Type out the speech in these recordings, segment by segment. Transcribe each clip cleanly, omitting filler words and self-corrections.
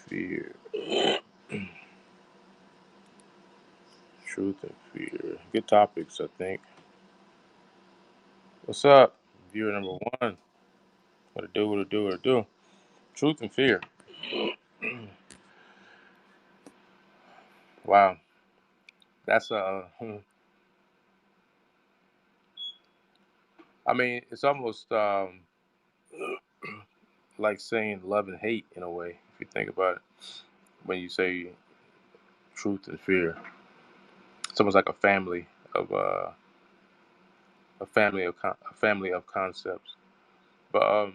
fear. Truth and fear. Good topics, I think. What's up? Viewer number one. What to do, what to do, what to do. Truth and fear. Wow. That's I mean, it's almost like saying love and hate in a way, if you think about it. When you say truth and fear, it's almost like of a family of concepts. But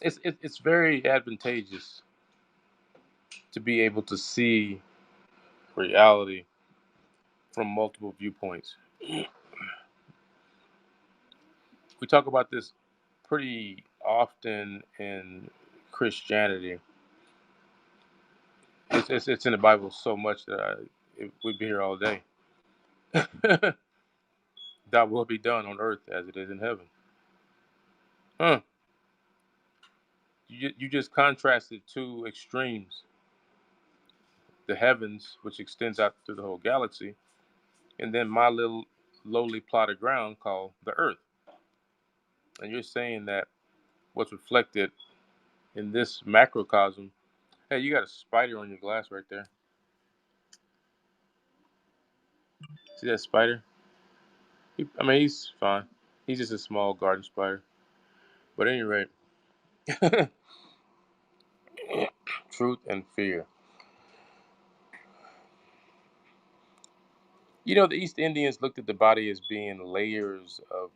it's very advantageous to be able to see reality from multiple viewpoints. We talk about this pretty often in Christianity. It's in the Bible so much that we'd be here all day. That will be done on earth as it is in heaven. Huh. You just contrasted two extremes: the heavens, which extends out through the whole galaxy, and then my little lowly plot of ground called the earth. And you're saying that what's reflected in this macrocosm. Hey, you got a spider on your glass right there. See that spider? I mean, he's fine. He's just a small garden spider. But at any rate, truth and fear. You know, the East Indians looked at the body as being layers of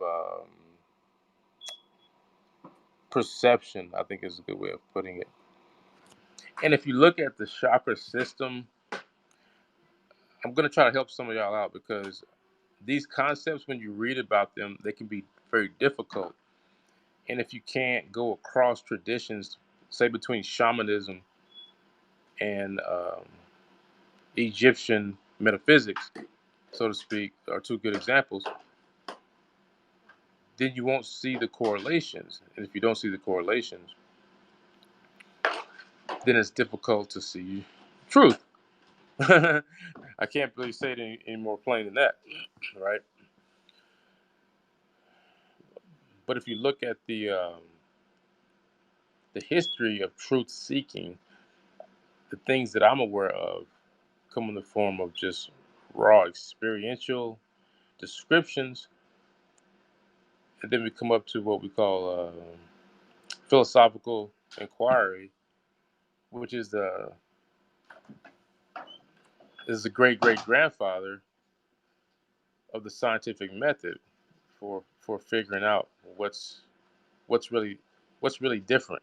perception, I think is a good way of putting it. And if you look at the chakra system, I'm going to try to help some of y'all out because these concepts, when you read about them, they can be very difficult. And if you can't go across traditions, say between shamanism and Egyptian metaphysics, so to speak, are two good examples, then you won't see the correlations. And if you don't see the correlations, then it's difficult to see truth. I can't really say it any more plain than that, right? But if you look at the history of truth seeking, the things that I'm aware of come in the form of just raw experiential descriptions, and then we come up to what we call philosophical inquiry, which is the great great grandfather of the scientific method for figuring out what's really what's really different,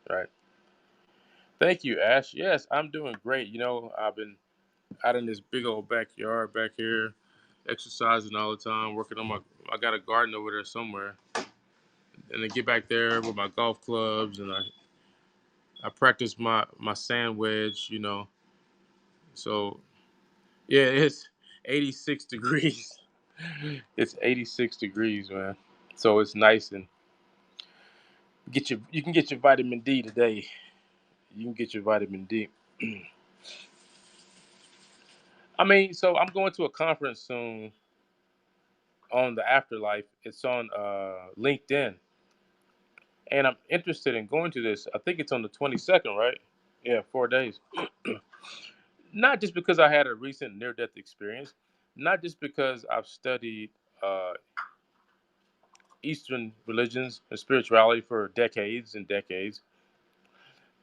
right? Thank you, Ash. Yes, I'm doing great. You know, I've been out in this big old backyard back here, exercising all the time, working on my. I got a garden over there somewhere, and then get back there with my golf clubs, and I practice my sand wedge. You know, so yeah, it's 86 degrees. It's 86 degrees, man. So it's nice and you can get your vitamin D today. You can get your vitamin D. I mean, so I'm going to a conference soon on the afterlife. It's on LinkedIn, and I'm interested in going to this. I think it's on the 22nd, right? Yeah, 4 days. Not just because I had a recent near-death experience, not just because I've studied uh, Eastern religions and spirituality for decades and decades,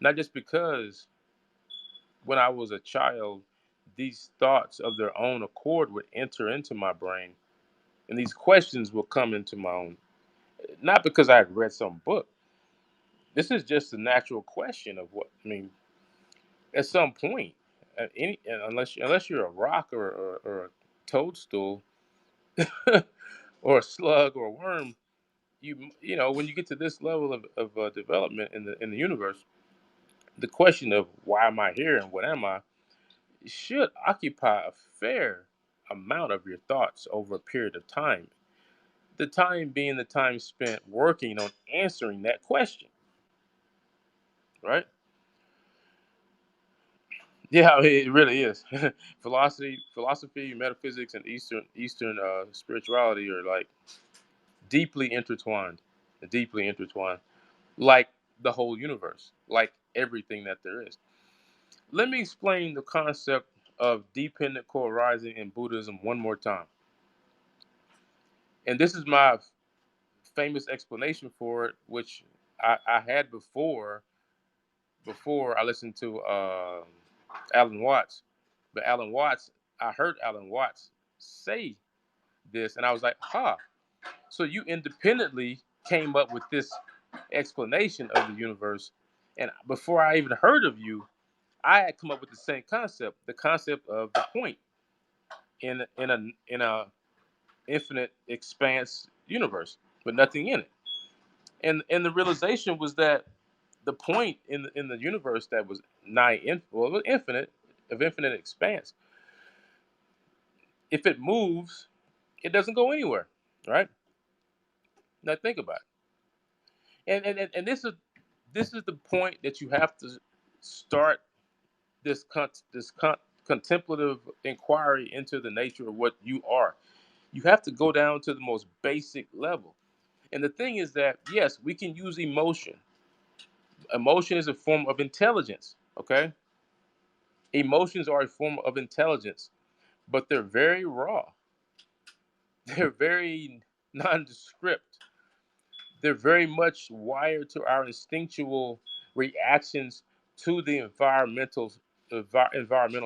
not just because when I was a child, these thoughts of their own accord would enter into my brain, and these questions will come into my own. Not because I had read some book. This is just a natural question of what I mean. At some point, unless you're a rock or a toadstool or a slug or a worm, you know when you get to this level of development in the universe, the question of why am I here and what am I should occupy a fair amount of your thoughts over a period of time. The time being the time spent working on answering that question, right? Yeah, it really is. Philosophy, metaphysics, and Eastern spirituality are like deeply intertwined, deeply intertwined, like the whole universe, like everything that there is. Let me explain the concept of dependent co-arising in Buddhism one more time. And this is my famous explanation for it, which I had before I listened to Alan Watts. But Alan Watts, I heard Alan Watts say this, and I was like, "Huh." So you independently came up with this explanation of the universe, and before I even heard of you, I had come up with the same concept, the concept of the point in a infinite expanse universe, with nothing in it. And the realization was that the point in the universe that was well, it was infinite, of infinite expanse. If it moves, it doesn't go anywhere, right? Now think about it. And this is the point that you have to start this contemplative inquiry into the nature of what you are. You have to go down to the most basic level. And the thing is that yes, we can use emotion. Emotion is a form of intelligence. Okay, emotions are a form of intelligence, but they're very raw. They're very nondescript. They're very much wired to our instinctual reactions to the environmental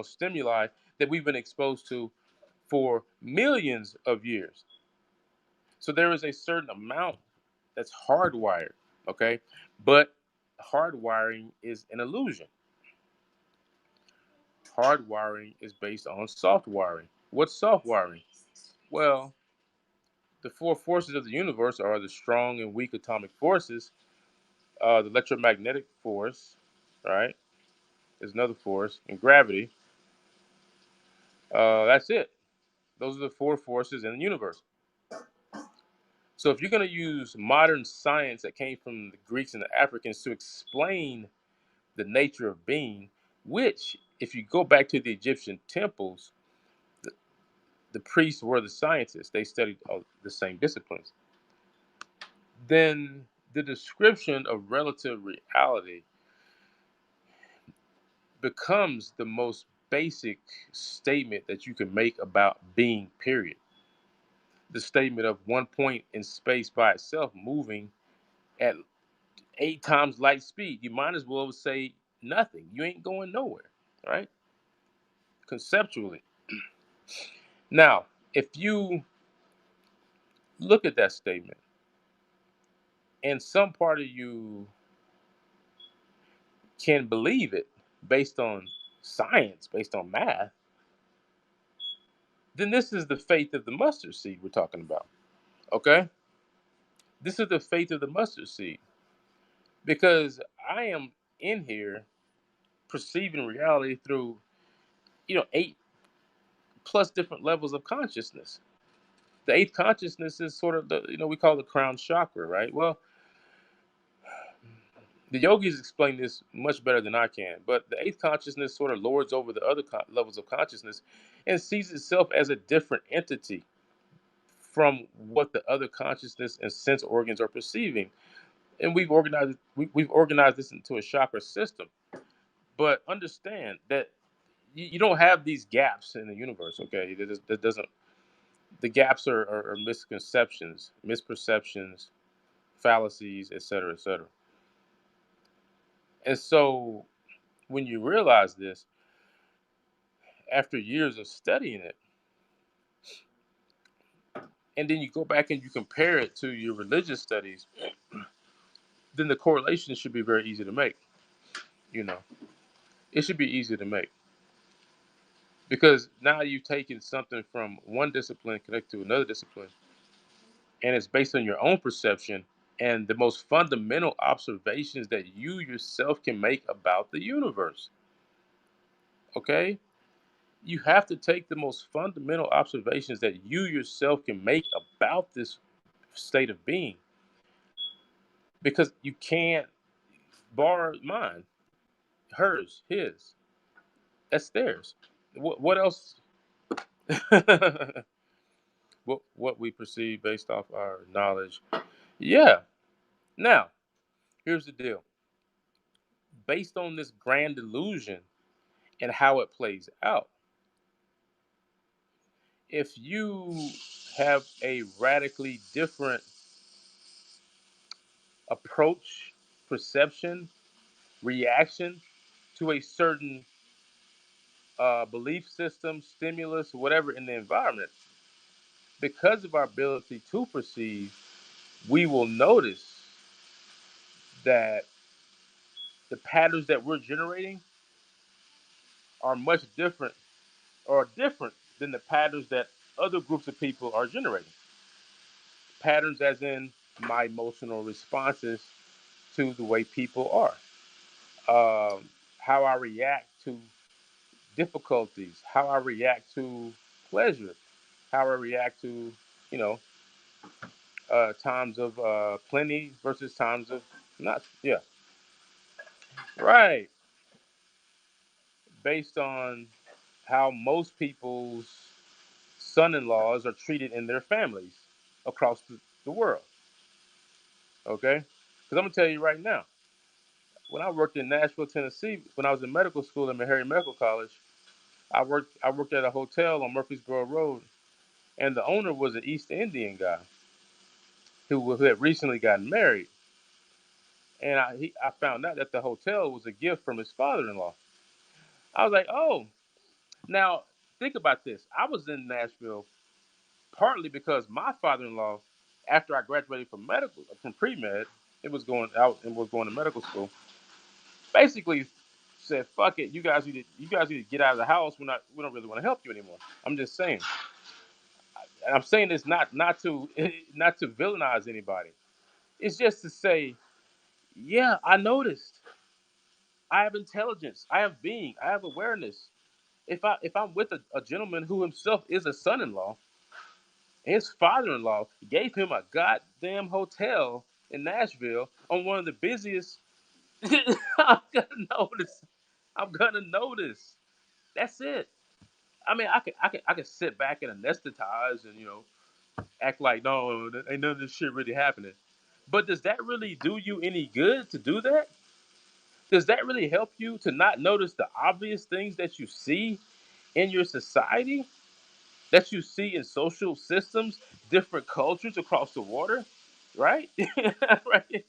stimuli that we've been exposed to for millions of years. So there is a certain amount that's hardwired, okay? But hardwiring is an illusion. Hardwiring is based on soft wiring. What's soft wiring? Well, the four forces of the universe are the strong and weak atomic forces. The electromagnetic force, right, is another force, and gravity. That's it. Those are the four forces in the universe. So if you're going to use modern science that came from the Greeks and the Africans to explain the nature of being, which, if you go back to the Egyptian temples, the, the priests were the scientists. They studied the same disciplines. Then the description of relative reality becomes the most basic statement that you can make about being, period. The statement of one point in space by itself moving at 8 times light speed. You might as well say nothing. You ain't going nowhere, right? Conceptually. Now, if you look at that statement and some part of you can believe it based on science, based on math, then this is the faith of the mustard seed we're talking about. Okay? This is the faith of the mustard seed because I am in here perceiving reality through, 8+ different levels of consciousness. The eighth consciousness is sort of we call the crown chakra, right? Well, the yogis explain this much better than I can, but the eighth consciousness sort of lords over the other levels of consciousness and sees itself as a different entity from what the other consciousness and sense organs are perceiving. And we've organized this into a chakra system. But understand that you don't have these gaps in the universe. Okay, that doesn't. The gaps are misconceptions, misperceptions, fallacies, etc., etc. And so when you realize this after years of studying it, and then you go back and you compare it to your religious studies, then the correlation should be very easy to make. You know, it should be easy to make because now you've taken something from one discipline connected to another discipline, and it's based on your own perception and the most fundamental observations that you yourself can make about the universe. Okay? You have to take the most fundamental observations that you yourself can make about this state of being, because you can't borrow mine, hers, his. That's theirs. What else? What we perceive based off our knowledge. Yeah. Now, here's the deal. Based on this grand illusion and how it plays out, if you have a radically different approach, perception, reaction to a certain belief system, stimulus, whatever in the environment, because of our ability to perceive, we will notice that the patterns that we're generating are much different or different than the patterns that other groups of people are generating. Patterns, as in my emotional responses to the way people are, how I react to difficulties, how I react to pleasure, how I react to, you know, times of plenty versus times of not. Yeah, right. Based on how most people's son-in-laws are treated in their families across the world. Okay, because I'm gonna tell you right now, when I worked in Nashville, Tennessee, when I was in medical school at Meharry Medical College, I worked at a hotel on Murfreesboro Road, and the owner was an East Indian guy who had recently gotten married, and I found out that the hotel was a gift from his father-in-law. I was like, oh, now think about this. I was in Nashville partly because my father-in-law, after I graduated from pre-med, it was going out and was going to medical school, basically said, "Fuck it, you guys need to get out of the house. We don't really want to help you anymore." I'm just saying, and I'm saying this not to not to villainize anybody. It's just to say, yeah, I noticed. I have intelligence. I have being. I have awareness. If I'm with a gentleman who himself is a son-in-law, his father-in-law gave him a goddamn hotel in Nashville on one of the busiest. I'm gonna notice. I'm gonna notice. That's it. I mean, I could sit back and anesthetize and act like no, ain't none of this shit really happening. But does that really do you any good to do that? Does that really help you to not notice the obvious things that you see in your society, that you see in social systems, different cultures across the water, right? Right.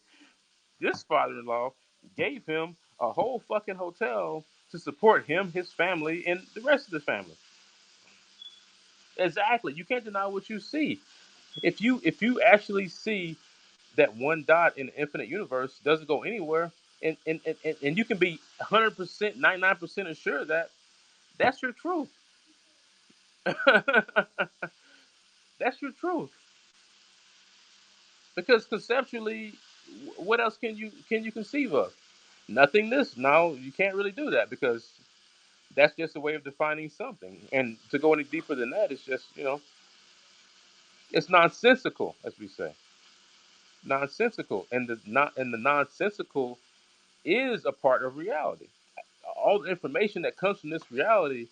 This father-in-law gave him a whole fucking hotel to support him, his family, and the rest of the family. Exactly. You can't deny what you see. If you actually see that one dot in the infinite universe doesn't go anywhere, and you can be 100%, 99% assured that that's your truth. That's your truth. Because conceptually, what else can you conceive of? Nothingness. No, you can't really do that because that's just a way of defining something. And to go any deeper than that, it's just it's nonsensical, as we say, nonsensical, and the nonsensical is a part of reality. All the information that comes from this reality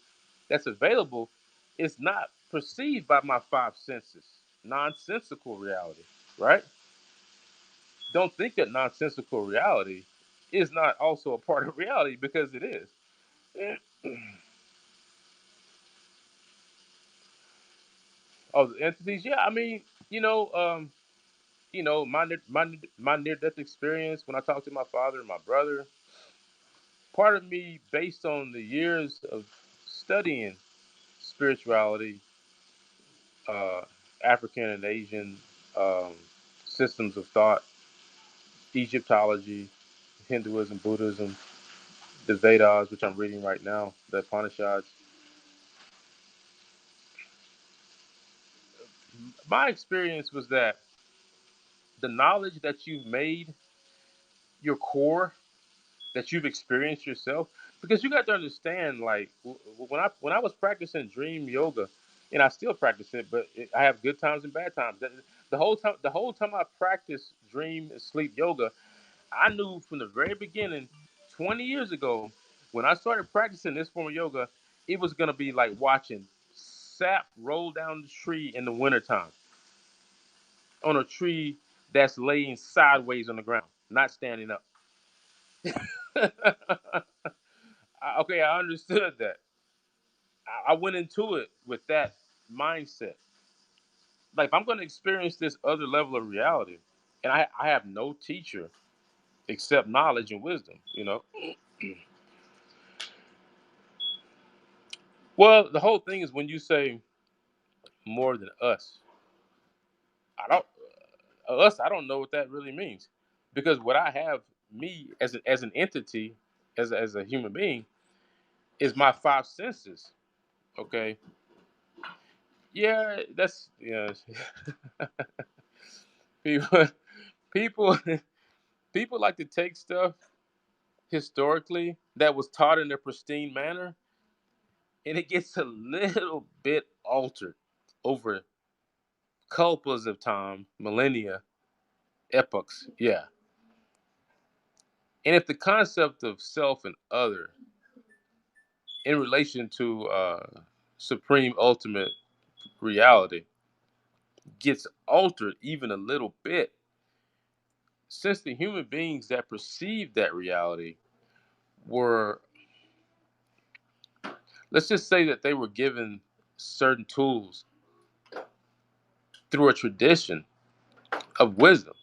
that's available is not perceived by my five senses. Nonsensical reality, right? Don't think that nonsensical reality is not also a part of reality because it is. Oh, the entities, yeah. I mean, you know, um, my near death experience when I talked to my father and my brother. Part of me, based on the years of studying spirituality, uh, African and Asian um, systems of thought, Egyptology, Hinduism, Buddhism, the Vedas, which I'm reading right now, the Upanishads. My experience was that the knowledge that you've made your core, that you've experienced yourself, because you got to understand, like when I was practicing dream yoga, and I still practice it, but I have good times and bad times. The whole time I practiced dream and sleep yoga, I knew from the very beginning, 20 years ago, when I started practicing this form of yoga, it was gonna be like watching sap roll down the tree in the wintertime on a tree that's laying sideways on the ground, not standing up. Okay, I understood that. I went into it with that mindset. Like, if I'm going to experience this other level of reality, and I have no teacher except knowledge and wisdom, Well, the whole thing is when you say more than us, I don't I don't know what that really means, because what I have, me as an entity, as a human being, is my five senses. Okay, yeah, that's yeah. people people people like to take stuff historically that was taught in a pristine manner, and it gets a little bit altered over culpas of time, millennia, epochs. Yeah. And if the concept of self and other in relation to supreme ultimate reality gets altered even a little bit, since the human beings that perceived that reality were, let's just say that they were given certain tools through a tradition of wisdom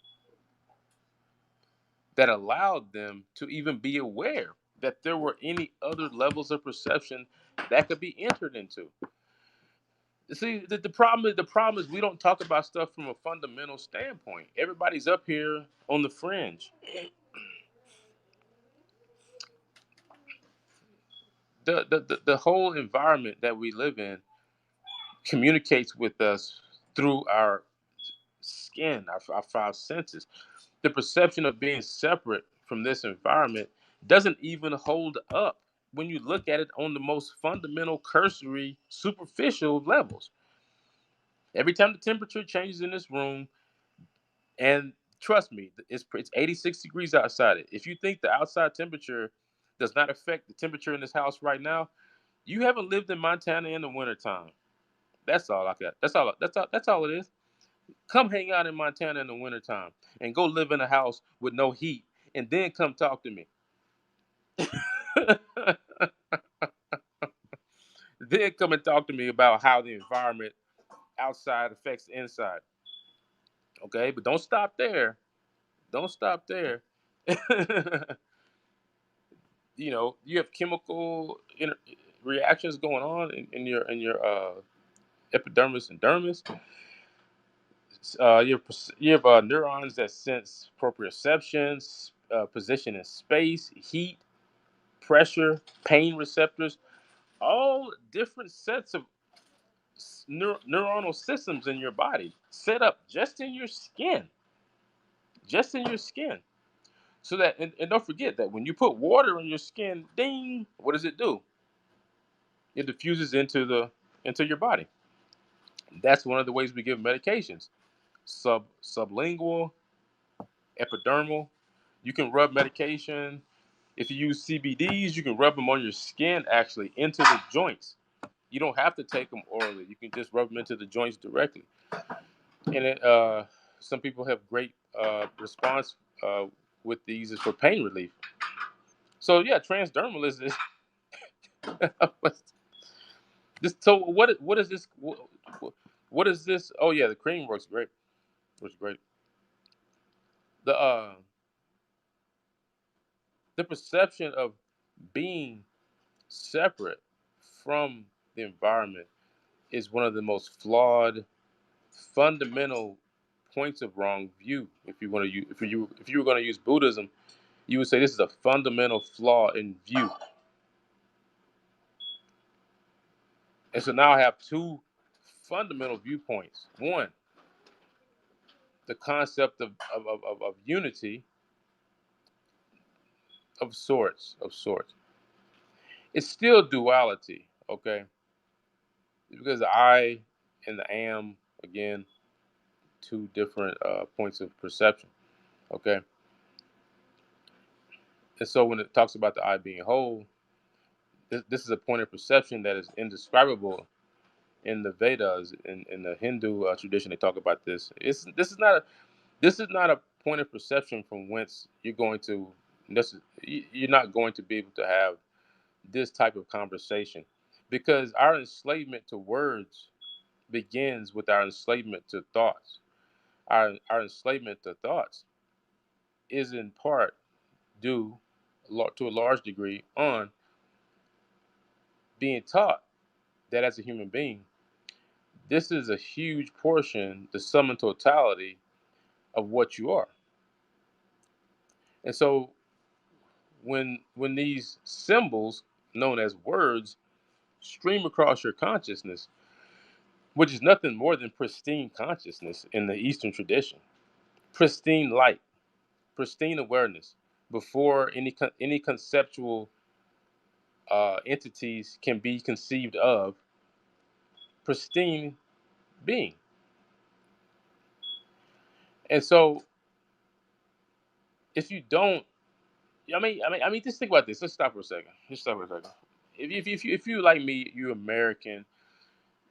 that allowed them to even be aware that there were any other levels of perception that could be entered into. See, the problem is we don't talk about stuff from a fundamental standpoint. Everybody's up here on the fringe. The whole environment that we live in communicates with us through our skin, our five senses. The perception of being separate from this environment doesn't even hold up when you look at it on the most fundamental, cursory, superficial levels. Every time the temperature changes in this room, and trust me, it's 86 degrees outside. If you think the outside temperature does not affect the temperature in this house right now, you haven't lived in Montana in the wintertime. That's all I got. That's all it is. Come hang out in Montana in the wintertime and go live in a house with no heat, and then come talk to me. Then come and talk to me about how the environment outside affects the inside. Okay, but don't stop there. Don't stop there. You have chemical reactions going on in your epidermis and dermis. You have neurons that sense proprioceptions, position in space, heat, pressure, pain receptors, all different sets of neuronal systems in your body set up just in your skin. So that, and don't forget that when you put water in your skin, ding, what does it do? It diffuses into your body. That's one of the ways we give medications. Sublingual, epidermal. You can rub medication. If you use CBDs, you can rub them on your skin, actually into the joints. You don't have to take them orally. You can just rub them into the joints directly. And some people have great response with these is for pain relief. So yeah, transdermal is this. So what is this? What is this? Oh yeah, the cream works great. Works great. The the perception of being separate from the environment is one of the most flawed, fundamental points of wrong view. If you want to use, if you were going to use Buddhism, you would say this is a fundamental flaw in view. And so now I have two fundamental viewpoints. One, the concept of unity of sorts. It's still duality, okay? Because I and the am, again, two different points of perception. Okay, and so when it talks about the eye being whole, this is a point of perception that is indescribable in the Vedas. In the Hindu tradition, they talk about this. This is not a point of perception from whence you're going to. You're not going to be able to have this type of conversation, because our enslavement to words begins with our enslavement to thoughts. Our enslavement to thoughts is in part due to a large degree on being taught that as a human being, this is a huge portion, the sum and totality of what you are. And so when these symbols known as words stream across your consciousness, which is nothing more than pristine consciousness in the Eastern tradition, pristine light, pristine awareness, before any conceptual entities can be conceived of, pristine being. And so, if you don't, just think about this. Let's stop for a second. Just stop for a second. If you like me, you're American.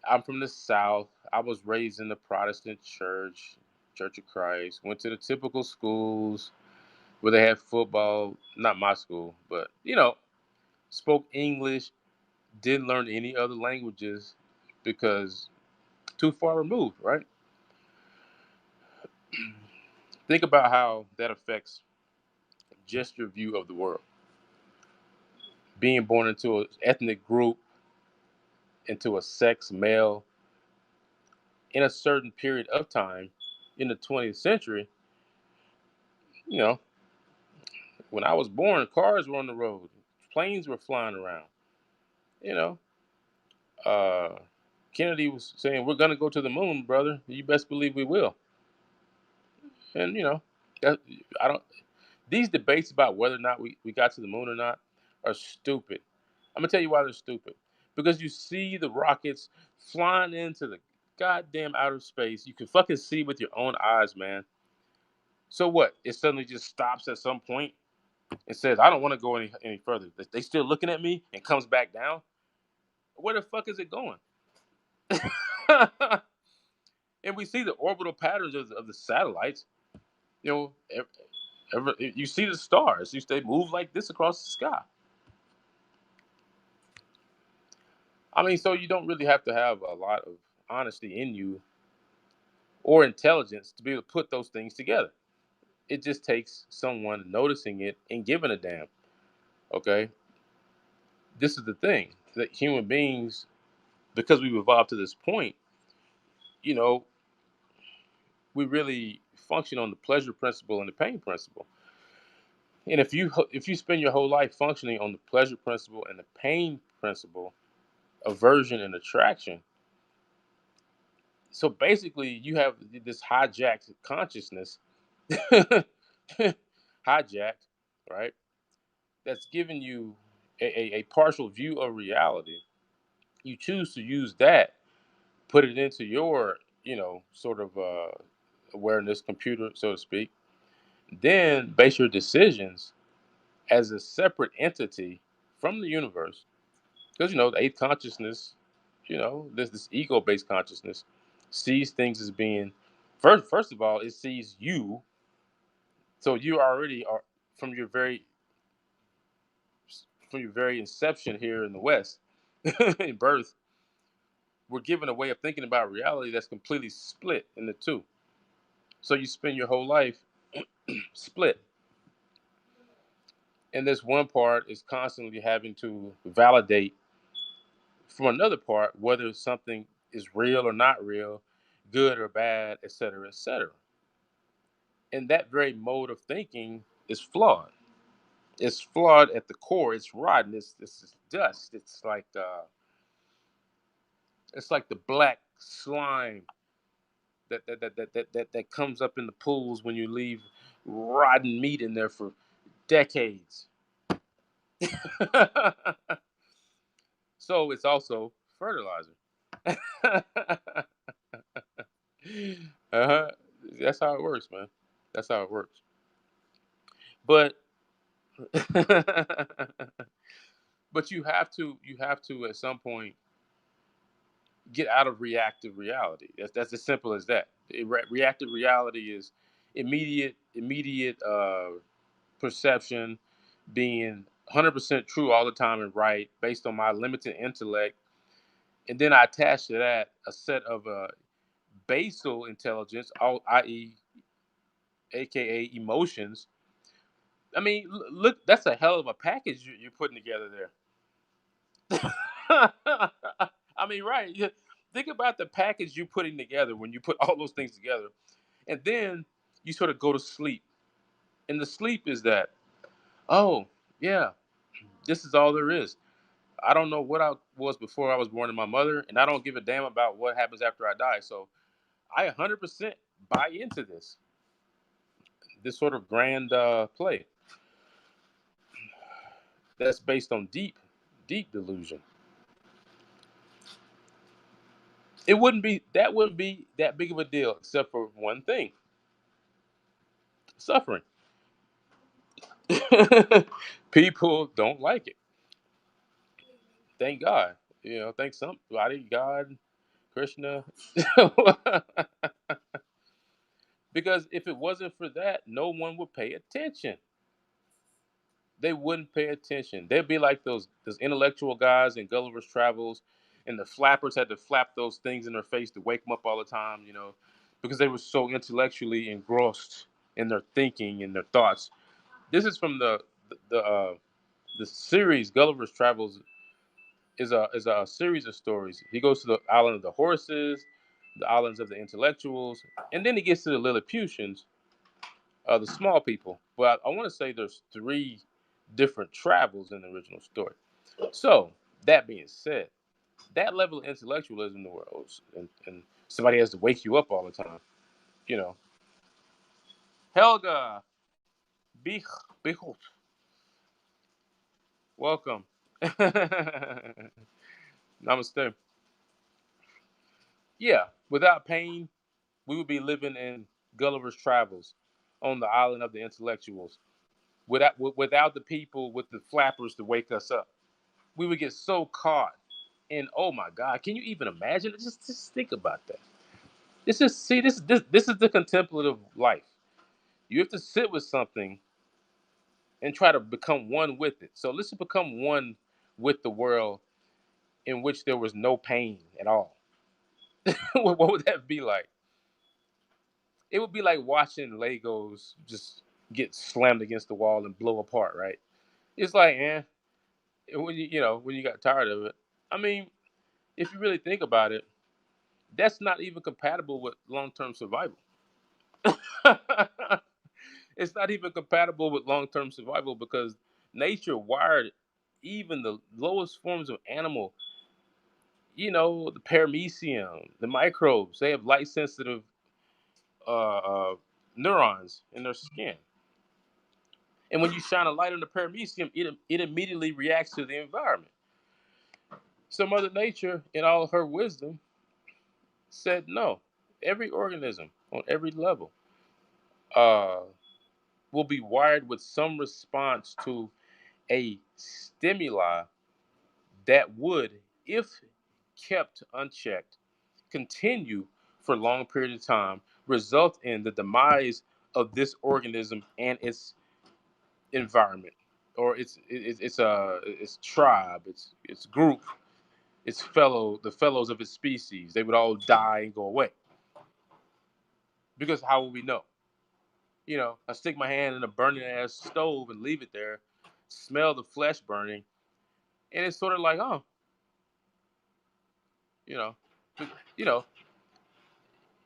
I'm from the South. I was raised in the Protestant church, Church of Christ. Went to the typical schools where they had football. Not my school, but spoke English. Didn't learn any other languages because too far removed, right? Think about how that affects just your view of the world. Being born into an ethnic group, into a sex male, in a certain period of time in the 20th century, you know, when I was born, cars were on the road, planes were flying around. You know, uh, Kennedy was saying, "We're gonna go to the moon, brother. You best believe we will." And that, I don't. These debates about whether or not we got to the moon or not are stupid. I'm gonna tell you why they're stupid. Because you see the rockets flying into the goddamn outer space. You can fucking see with your own eyes, man. So what? It suddenly just stops at some point and says, "I don't want to go any further." They still looking at me and comes back down. Where the fuck is it going? And we see the orbital patterns of the satellites. You know, you see the stars. They move like this across the sky. I mean, so you don't really have to have a lot of honesty in you or intelligence to be able to put those things together. It just takes someone noticing it and giving a damn. Okay, this is the thing that human beings, because we've evolved to this point, you know, we really function on the pleasure principle and the pain principle. And if you spend your whole life functioning on the pleasure principle and the pain principle, aversion and attraction, so basically you have this hijacked consciousness, hijacked, right? That's giving you a partial view of reality. You choose to use that, put it into your, sort of awareness computer, so to speak. Then base your decisions as a separate entity from the universe. Because the eighth consciousness, this ego-based consciousness sees things as being first of all, it sees you. So you already are from your very inception here in the West, in birth, we're given a way of thinking about reality that's completely split into two. So you spend your whole life split. And this one part is constantly having to validate from another part whether something is real or not real, good or bad, etc., etc. And that very mode of thinking is flawed. It's flawed at the core. It's rotten. It's dust. It's like the black slime that comes up in the pools when you leave rotten meat in there for decades. So it's also fertilizer. Uh-huh. That's how it works, man. That's how it works. But but you have to at some point get out of reactive reality. That's as simple as that. Reactive reality is immediate perception, being 100% true all the time and right based on my limited intellect, and then I attach to that a set of basal intelligence, i.e., aka emotions. I mean, look, that's a hell of a package you're putting together there. I mean, right? Think about the package you're putting together when you put all those things together, and then you sort of go to sleep. And the sleep is that, oh yeah, this is all there is. I don't know what I was before I was born to my mother, and I don't give a damn about what happens after I die. So I 100% buy into this sort of grand play that's based on deep delusion. It wouldn't be that big of a deal except for one thing: suffering. People don't like it. Thank God. Thank somebody, God, Krishna. Because if it wasn't for that, no one would pay attention. They wouldn't pay attention. They'd be like those intellectual guys in Gulliver's Travels, and the flappers had to flap those things in their face to wake them up all the time, because they were so intellectually engrossed in their thinking and their thoughts. This is from the series Gulliver's Travels is a series of stories. He goes to the island of the horses, the islands of the intellectuals, and then he gets to the Lilliputians, the small people. But I want to say there's three different travels in the original story. So that being said, that level of intellectualism in the world, and somebody has to wake you up all the time. You know, Helga, Bich, Bichot, welcome. Namaste. Yeah, without pain, we would be living in Gulliver's Travels on the island of the intellectuals. Without the people with the flappers to wake us up, we would get so caught in, oh my God, can you even imagine? Just think about that. This is the contemplative life. You have to sit with something and try to become one with it. So let's become one with the world in which there was no pain at all. What would that be like? It would be like watching Legos just get slammed against the wall and blow apart, right? It's like, when you got tired of it. I mean, if you really think about it, that's not even compatible with long-term survival. It's not even compatible with long-term survival because nature wired even the lowest forms of animal, the paramecium, the microbes, they have light sensitive neurons in their skin. And when you shine a light on the paramecium, it immediately reacts to the environment. So Mother Nature, in all her wisdom, said no. Every organism on every level uh, will be wired with some response to a stimuli that would, if kept unchecked, continue for a long period of time, result in the demise of this organism and its environment, or its tribe, its group, the fellows of its species. They would all die and go away. Because how will we know? I stick my hand in a burning ass stove and leave it there, smell the flesh burning, and it's sort of like, oh, you know, you know,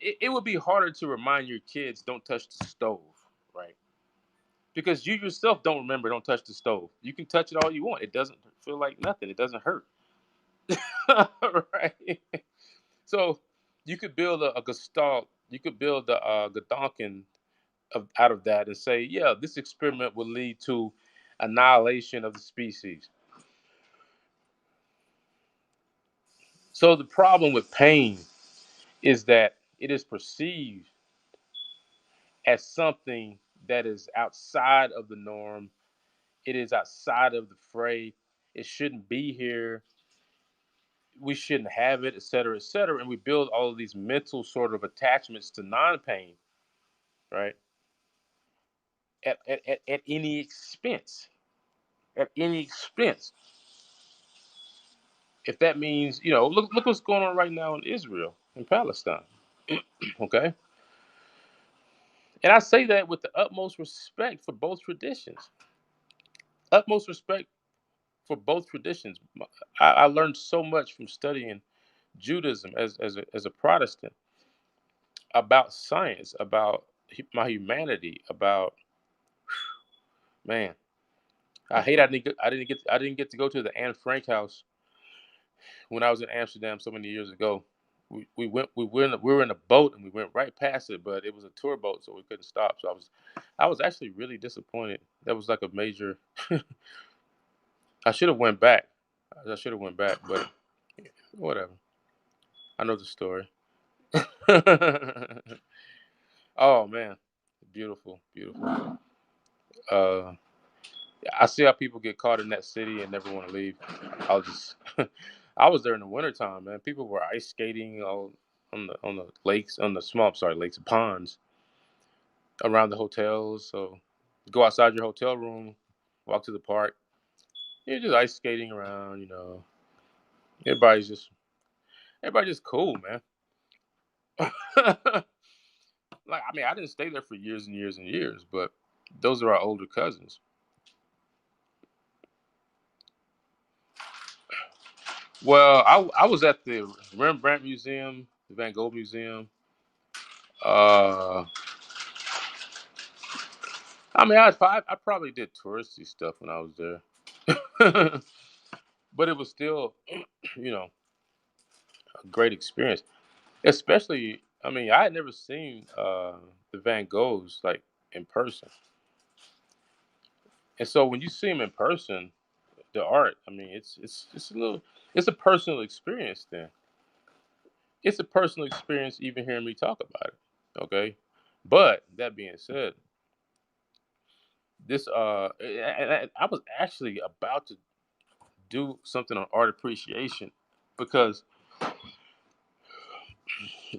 it would be harder to remind your kids don't touch the stove, right? Because you yourself don't remember, don't touch the stove. You can touch it all you want. It doesn't feel like nothing. It doesn't hurt. Right? So you could build a gestalt, you could build a Gedanken out of that and say, yeah, this experiment will lead to annihilation of the species. So the problem with pain is that it is perceived as something that is outside of the norm. It is outside of the fray. It shouldn't be here. We shouldn't have it, et cetera, et cetera. And we build all of these mental sort of attachments to non-pain, right? At any expense. At any expense. If that means, look what's going on right now in Israel and Palestine. Okay. And I say that with the utmost respect for both traditions. Utmost respect for both traditions. I learned so much from studying Judaism as a Protestant about science, about my humanity, about man. I didn't get to go to the Anne Frank house when I was in Amsterdam so many years ago. We were in a boat and we went right past it, but it was a tour boat, so we couldn't stop. So I was actually really disappointed. That was like a major. I should have went back. I should have went back, but whatever. I know the story. Oh man, beautiful, beautiful. Uh, I see how people get caught in that city and never want to leave. I'll just. I was there in the wintertime, man. People were ice skating all on the lakes, on the small, sorry, lakes, ponds around the hotels. So go outside your hotel room, walk to the park. You're just ice skating around. Everybody's just everybody's just cool, man. Like, I mean, I didn't stay there for years and years and years, but those are our older cousins. Well, I was at the Rembrandt Museum, the Van Gogh Museum. Uh, I mean, I probably did touristy stuff when I was there, but it was still, you know, a great experience. Especially, I mean, I had never seen the Van Goghs like in person, and so when you see them in person, the art, I mean, it's a little, it's a personal experience. Then it's a personal experience, even hearing me talk about it. Okay, but that being said, I was actually about to do something on art appreciation because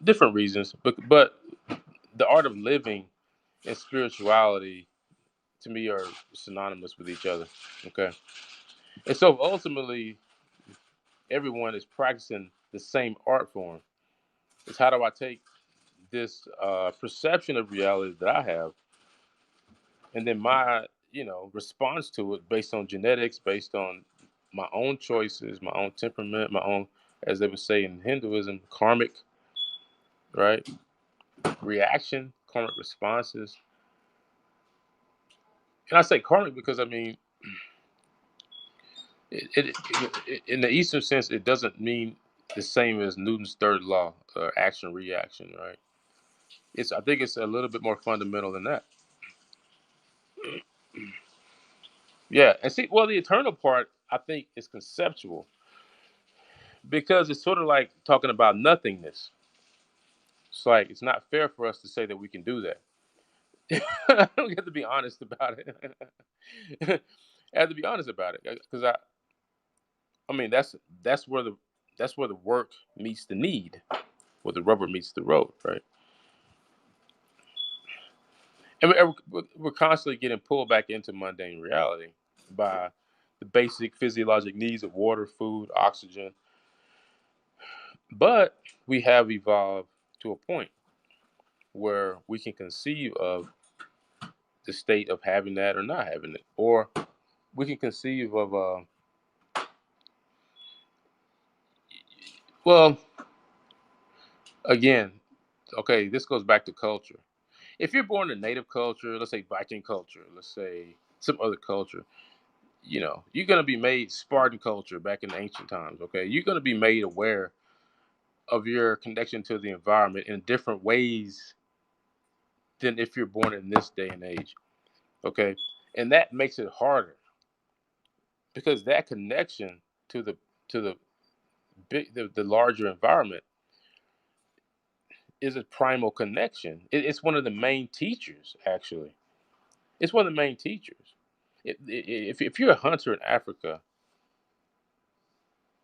different reasons, but the art of living and spirituality to me are synonymous with each other. Okay, and so ultimately, everyone is practicing the same art form. It's how do I take this perception of reality that I have, and then my response to it based on genetics, based on my own choices, my own temperament, my own, as they would say in Hinduism, karmic, right, reaction, karmic responses. And I say karmic because I mean, in the Eastern sense, it doesn't mean the same as Newton's third law, action reaction, right? I think it's a little bit more fundamental than that. Yeah, and see, well, the eternal part I think is conceptual because it's sort of like talking about nothingness. It's like it's not fair for us to say that we can do that. We have to be honest about it. I have to be honest about it because I mean that's where the work meets the need, where the rubber meets the road, right? And we're constantly getting pulled back into mundane reality by the basic physiologic needs of water, food, oxygen. But we have evolved to a point where we can conceive of the state of having that or not having it, or we can conceive of well, again, okay, this goes back to culture. If you're born in native culture, let's say Viking culture, let's say some other culture, you're going to be made Spartan culture back in ancient times. Okay, you're going to be made aware of your connection to the environment in different ways than if you're born in this day and age. Okay, and that makes it harder because that connection to the big the larger environment is a primal connection. It's one of the main teachers, actually. It's one of the main teachers. If you're a hunter in Africa,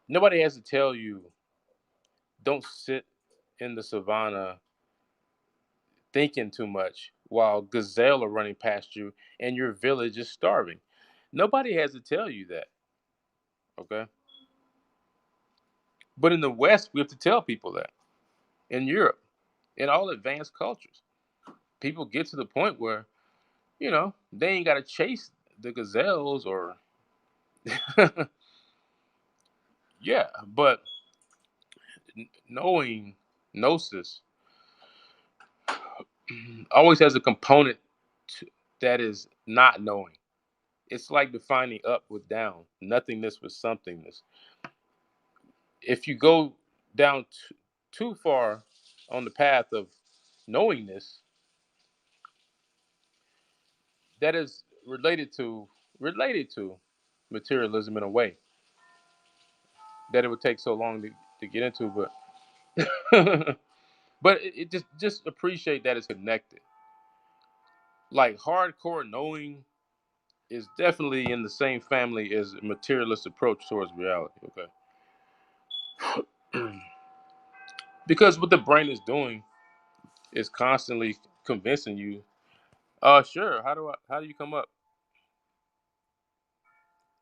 nobody has to tell you don't sit in the savannah thinking too much while gazelle are running past you and your village is starving. Nobody has to tell you that, okay? But in the West, we have to tell people that. In Europe, in all advanced cultures, people get to the point where, they ain't got to chase the gazelles or, yeah, but knowing gnosis always has a component to, that is not knowing. It's like defining up with down, nothingness with somethingness. If you go down too far on the path of knowingness, that is related to materialism in a way that it would take so long to get into, but but it just appreciate that it's connected. Like hardcore knowing is definitely in the same family as a materialist approach towards reality. Okay, because what the brain is doing is constantly convincing you. Sure. How do you come up?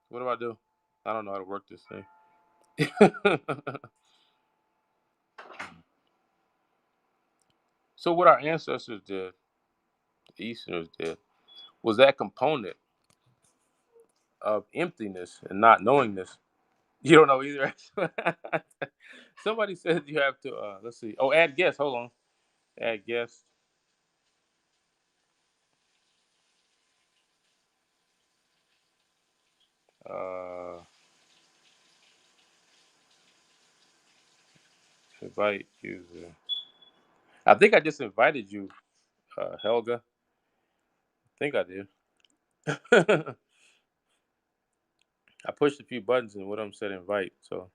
What do I do? I don't know how to work this thing. So what our ancestors did, the Easterners did, was that component of emptiness and not knowingness. You don't know either. Somebody said you have to. Let's see. Oh, add guest. Hold on. Add guest. Uh, invite user. I think I just invited you, Helga. I think I did. I pushed a few buttons and one of them said invite. So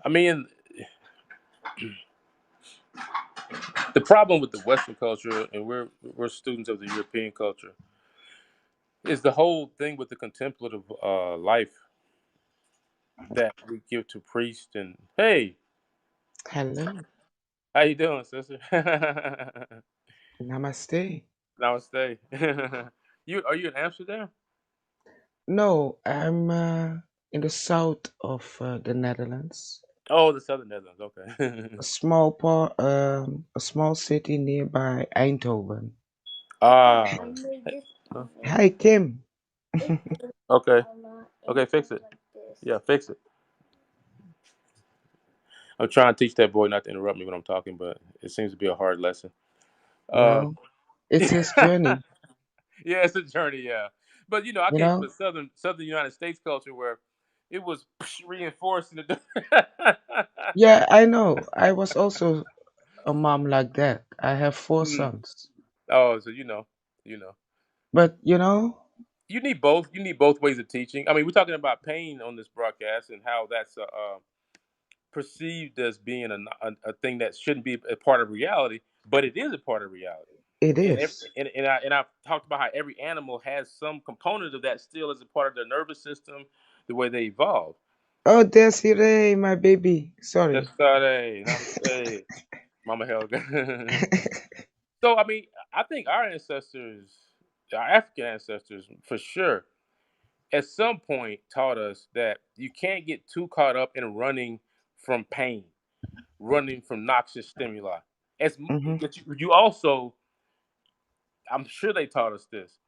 I mean, the problem with the Western culture, and we're students of the European culture, is the whole thing with the contemplative life that we give to priests. And hey, Hello. how you doing, sister? Namaste. Namaste. You in Amsterdam? No, I'm in the south of the Netherlands. Oh, the Southern Netherlands. Okay. A small city nearby Eindhoven. Ah. Huh? Hi, Kim. Okay. Okay, fix it. Yeah, fix it. I'm trying to teach that boy not to interrupt me when I'm talking, but it seems to be a hard lesson. Uh, Well, it's his yeah, journey, it's a journey, yeah. But I you came from know? a southern United States culture where it was reinforced in the. Yeah, I know. I was also a mom like that. I have four Mm. sons. Oh, so you know, But, you need both. You need both ways of teaching. I mean, we're talking about pain on this broadcast and how that's perceived as being a thing that shouldn't be a part of reality, but it is a part of reality. it And every, is. and I've talked about how every animal has some component of that still as a part of their nervous system, the way they evolve. Oh, Desiree, my baby. Sorry. Namaste, namaste, Mama Helga. So I mean, I think our ancestors, our African ancestors, for sure, at some point taught us that you can't get too caught up in running from pain, running from noxious stimuli. Hmm. But you also, I'm sure they taught us this.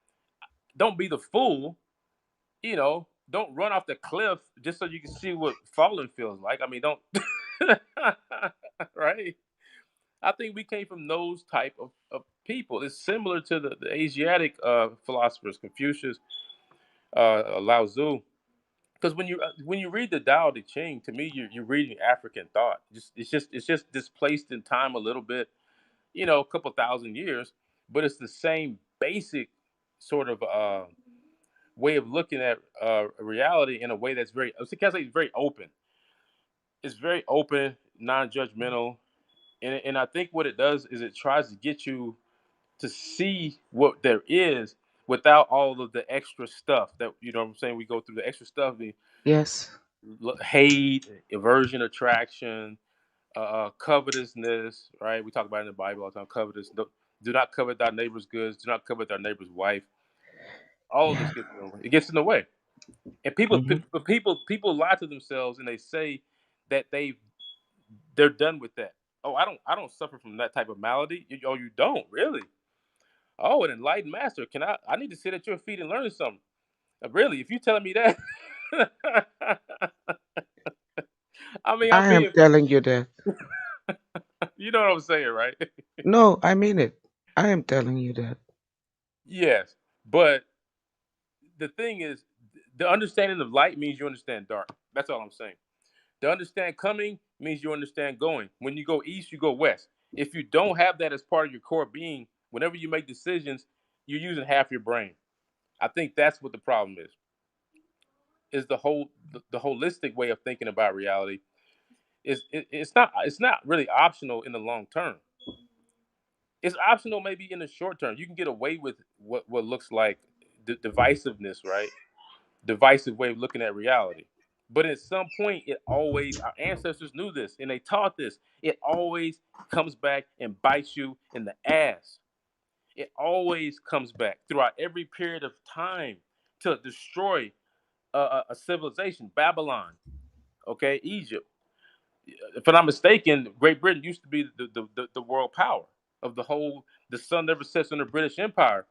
Don't be the fool. Don't run off the cliff just so you can see what falling feels like. I mean, don't. Right? I think we came from those type of people. It's similar to the Asiatic philosophers, Confucius, Lao Tzu. Because when you read the Tao Te Ching, to me, you're reading African thought. It's just displaced in time a little bit, a couple thousand years, but it's the same basic sort of way of looking at reality in a way that's very, I say, very open. It's very open. non-judgmental, and I think what it does is it tries to get you to see what there is without all of the extra stuff that, you know what I'm saying, we go through the extra stuff, the Yes. hate, aversion, attraction, covetousness, right? We talk about it in the Bible all the time. Covetous. Do not covet thy neighbor's goods. Do not covet thy neighbor's wife. All of this Yeah. gets in the way. It gets in the way, and Hmm. people lie to themselves and they say that they're done with that. Oh, I don't suffer from that type of malady. Oh, you don't really? Oh, an enlightened master. Can I need to sit at your feet and learn something. Really? If you telling me that, I mean, I'm I am being, telling you that. you know what I'm saying, right? No, I mean it. I am telling you that. Yes, but the thing is, the understanding of light means you understand dark. That's all I'm saying. The understand coming means you understand going. When you go east, you go west. If you don't have that as part of your core being, whenever you make decisions, you're using half your brain. I think that's what the problem is the holistic way of thinking about reality. It's not really optional in the long term. It's optional maybe in the short term. You can get away with what looks like divisiveness, right? Divisive way of looking at reality. But at some point, it always, our ancestors knew this and they taught this. It always comes back and bites you in the ass. It always comes back throughout every period of time to destroy a civilization. Babylon, okay, Egypt. If I'm not mistaken, Great Britain used to be the world power of the whole. The sun never sets on the British Empire.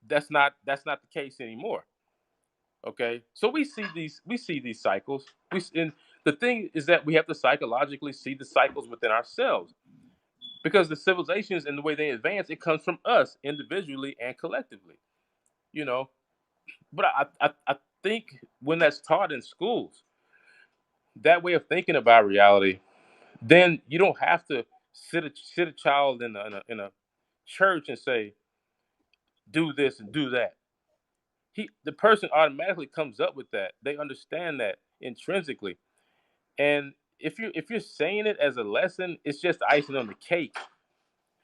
That's not the case anymore. Okay, so we see these cycles. And the thing is that we have to psychologically see the cycles within ourselves because the civilizations and the way they advance, it comes from us individually and collectively. You know, but I think when that's taught in schools, that way of thinking about reality, then you don't have to sit a child in a church and say do this and do that. The person automatically comes up with that. They understand that intrinsically. And if you're saying it as a lesson, it's just icing on the cake.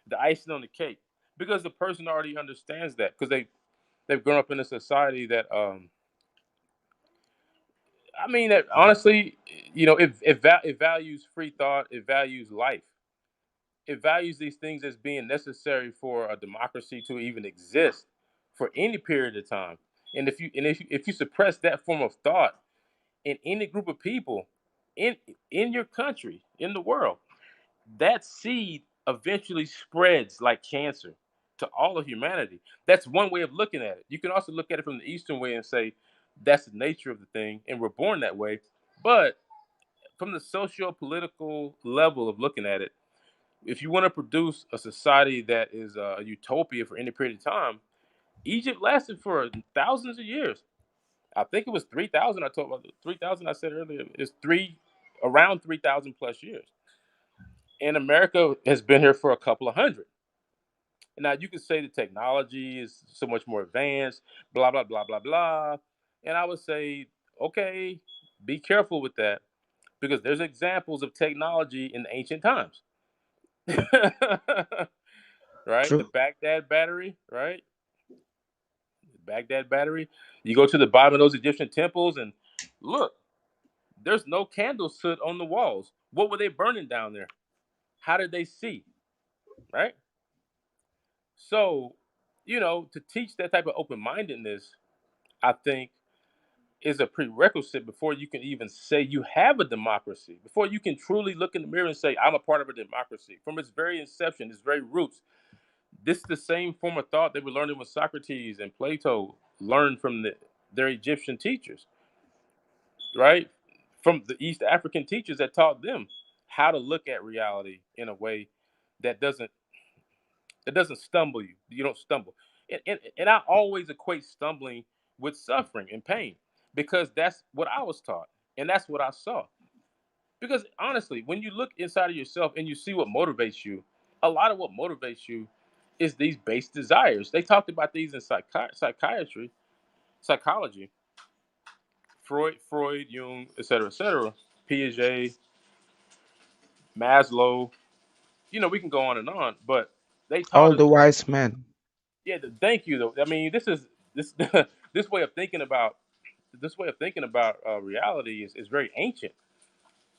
The icing on the cake, because the person already understands that because they've grown up in a society that I mean that honestly, it values free thought, it values life, it values these things as being necessary for a democracy to even exist for any period of time. And if you suppress that form of thought in any group of people in in your country, in the world, that seed eventually spreads like cancer to all of humanity. That's one way of looking at it. You can also look at it from the Eastern way and say that's the nature of the thing, and we're born that way. But from the socio-political level of looking at it, if you want to produce a society that is a utopia for any period of time, Egypt lasted for thousands of years. I think it was 3,000. I told about 3,000. I said earlier, it's around 3,000 plus years. And America has been here for a couple of hundred. Now you can say the technology is so much more advanced, blah blah blah blah blah, and I would say, okay, be careful with that because there's examples of technology in ancient times, right? The True. Baghdad battery, right? The Baghdad battery. You go to the bottom of those Egyptian temples and look, there's no candle soot on the walls. What were they burning down there? How did they see? Right? So, to teach that type of open mindedness, I think is a prerequisite before you can even say you have a democracy, before you can truly look in the mirror and say, I'm a part of a democracy. From its very inception, its very roots, this is the same form of thought they were learning when Socrates and Plato learned from their Egyptian teachers, right? From the East African teachers that taught them how to look at reality in a way that doesn't stumble you. You don't stumble. And I always equate stumbling with suffering and pain because that's what I was taught and that's what I saw. Because honestly, when you look inside of yourself and you see what motivates you, a lot of what motivates you is these base desires. They talked about these in psychiatry, psychology, Freud, Jung, etc., Piaget. Maslow. We can go on, but they taught All us. the wise men. Yeah, thank you though. I mean, this this way of thinking about reality is very ancient.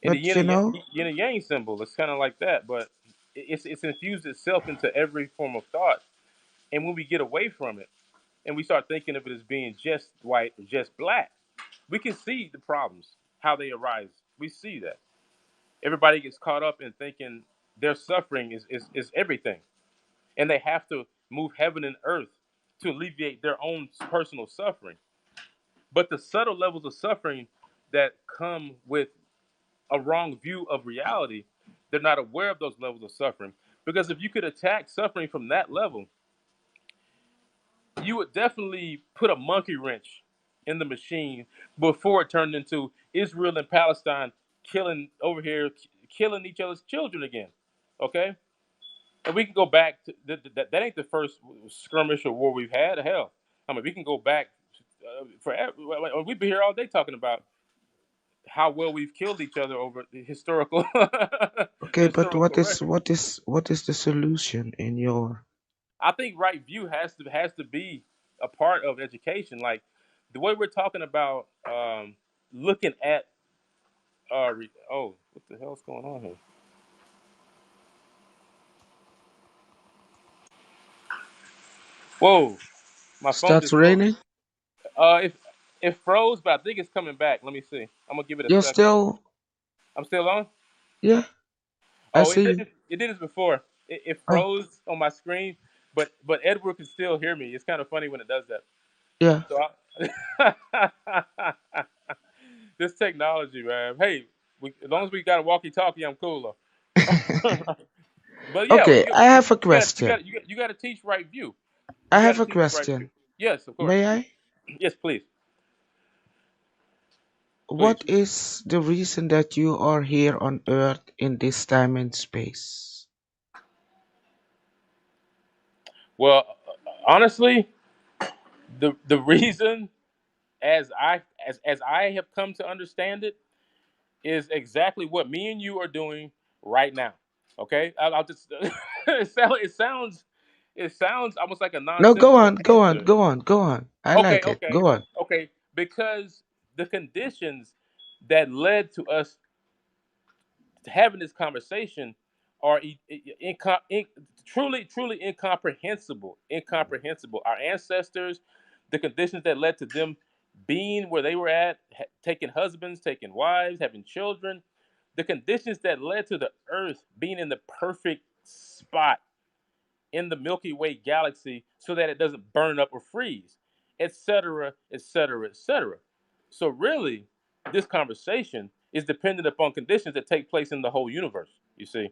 And the But you know, yin and yang symbol, it's kind of like that, but it's infused itself into every form of thought. And when we get away from it and we start thinking of it as being just white or just black, we can see the problems, how they arise. We see that everybody gets caught up in thinking their suffering is everything, and they have to move heaven and earth to alleviate their own personal suffering. But the subtle levels of suffering that come with a wrong view of reality, they're not aware of those levels of suffering. Because if you could attack suffering from that level, you would definitely put a monkey wrench in the machine before it turned into Israel and Palestine killing over here, killing each other's children again. Okay, and we can go back to that ain't the first skirmish or war we've had. Hell, I mean we can go back forever. We've been here all day talking about how well we've killed each other over the historical the okay, but historical what is record. what is what is the solution in your I think right view has to be a part of education. Like the way we're talking about looking at oh, what the hell's going on here? Whoa, my phone starts just froze. raining? It froze, but I think it's coming back. Let me see. I'm gonna give it a You're second. still, I'm still on. yeah, I Oh, see you. it did this before. It Oh, froze on my screen, but Edward can still hear me. It's kind of funny when it does that. yeah. So this technology, man. Hey, as long as we got a walkie-talkie, I'm cooler. But yeah, Okay, I have a question. you got to teach right view. I You got have to a teach right view. question. Yes, of course. May I? Yes, please, please. What is the reason that you are here on Earth in this time and space? Well, honestly, the reason, as I have come to understand it, is exactly what me and you are doing right now. Okay, I'll just it sounds almost like a No, go nonsensical on, go on, answer. go on, go on. I Okay, like it. okay, Go on. okay. Because the conditions that led to us having this conversation are truly incomprehensible. Our ancestors, the conditions that led to them being where they were at, taking husbands, taking wives, having children, the conditions that led to the earth being in the perfect spot in the Milky Way galaxy so that it doesn't burn up or freeze, etc., etc., etc. So really, this conversation is dependent upon conditions that take place in the whole universe. You see,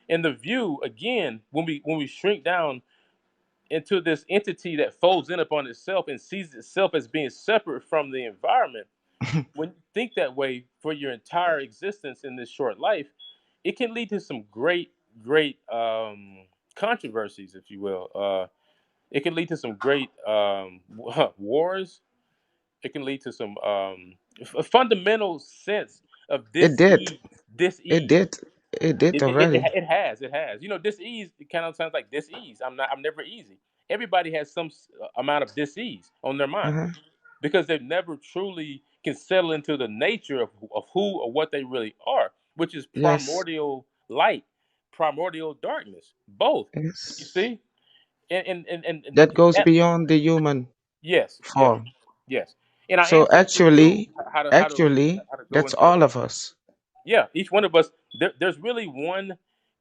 and the view again, when we shrink down into this entity that folds in upon itself and sees itself as being separate from the environment, when you think that way for your entire existence in this short life, it can lead to some great controversies, if you will. It can lead to some great wars. It can lead to some a fundamental sense of It did. dis-ease. It Dis-ease. did. It did already. It has. It has. Dis-ease. It kind of sounds like dis-ease. I'm never easy. Everybody has some amount of dis-ease on their mind Uh-huh. because they've never truly can settle into the nature of who or what they really are, which is Yes. primordial light, primordial darkness, both. You Yes. see, and That goes that, beyond the human yes, yes, form. yes. And our So ancestors knew actually, how to actually, go that's into. all of us. Yeah, each one of us, there's really one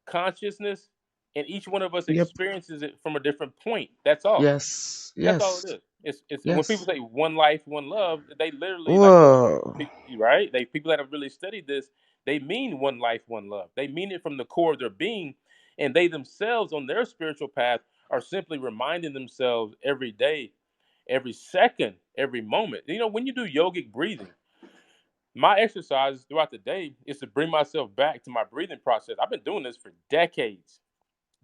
consciousness, and each one of us Yep. experiences it from a different point. That's all. Yes. That's all it Yes. is. It's when people Yes. say one life, one love, they literally like Whoa. right. They people that have really studied this, they mean one life, one love. They mean it from the core of their being, and they themselves on their spiritual path are simply reminding themselves every day, every second, every moment. When you do yogic breathing, my exercises throughout the day is to bring myself back to my breathing process. I've been doing this for decades.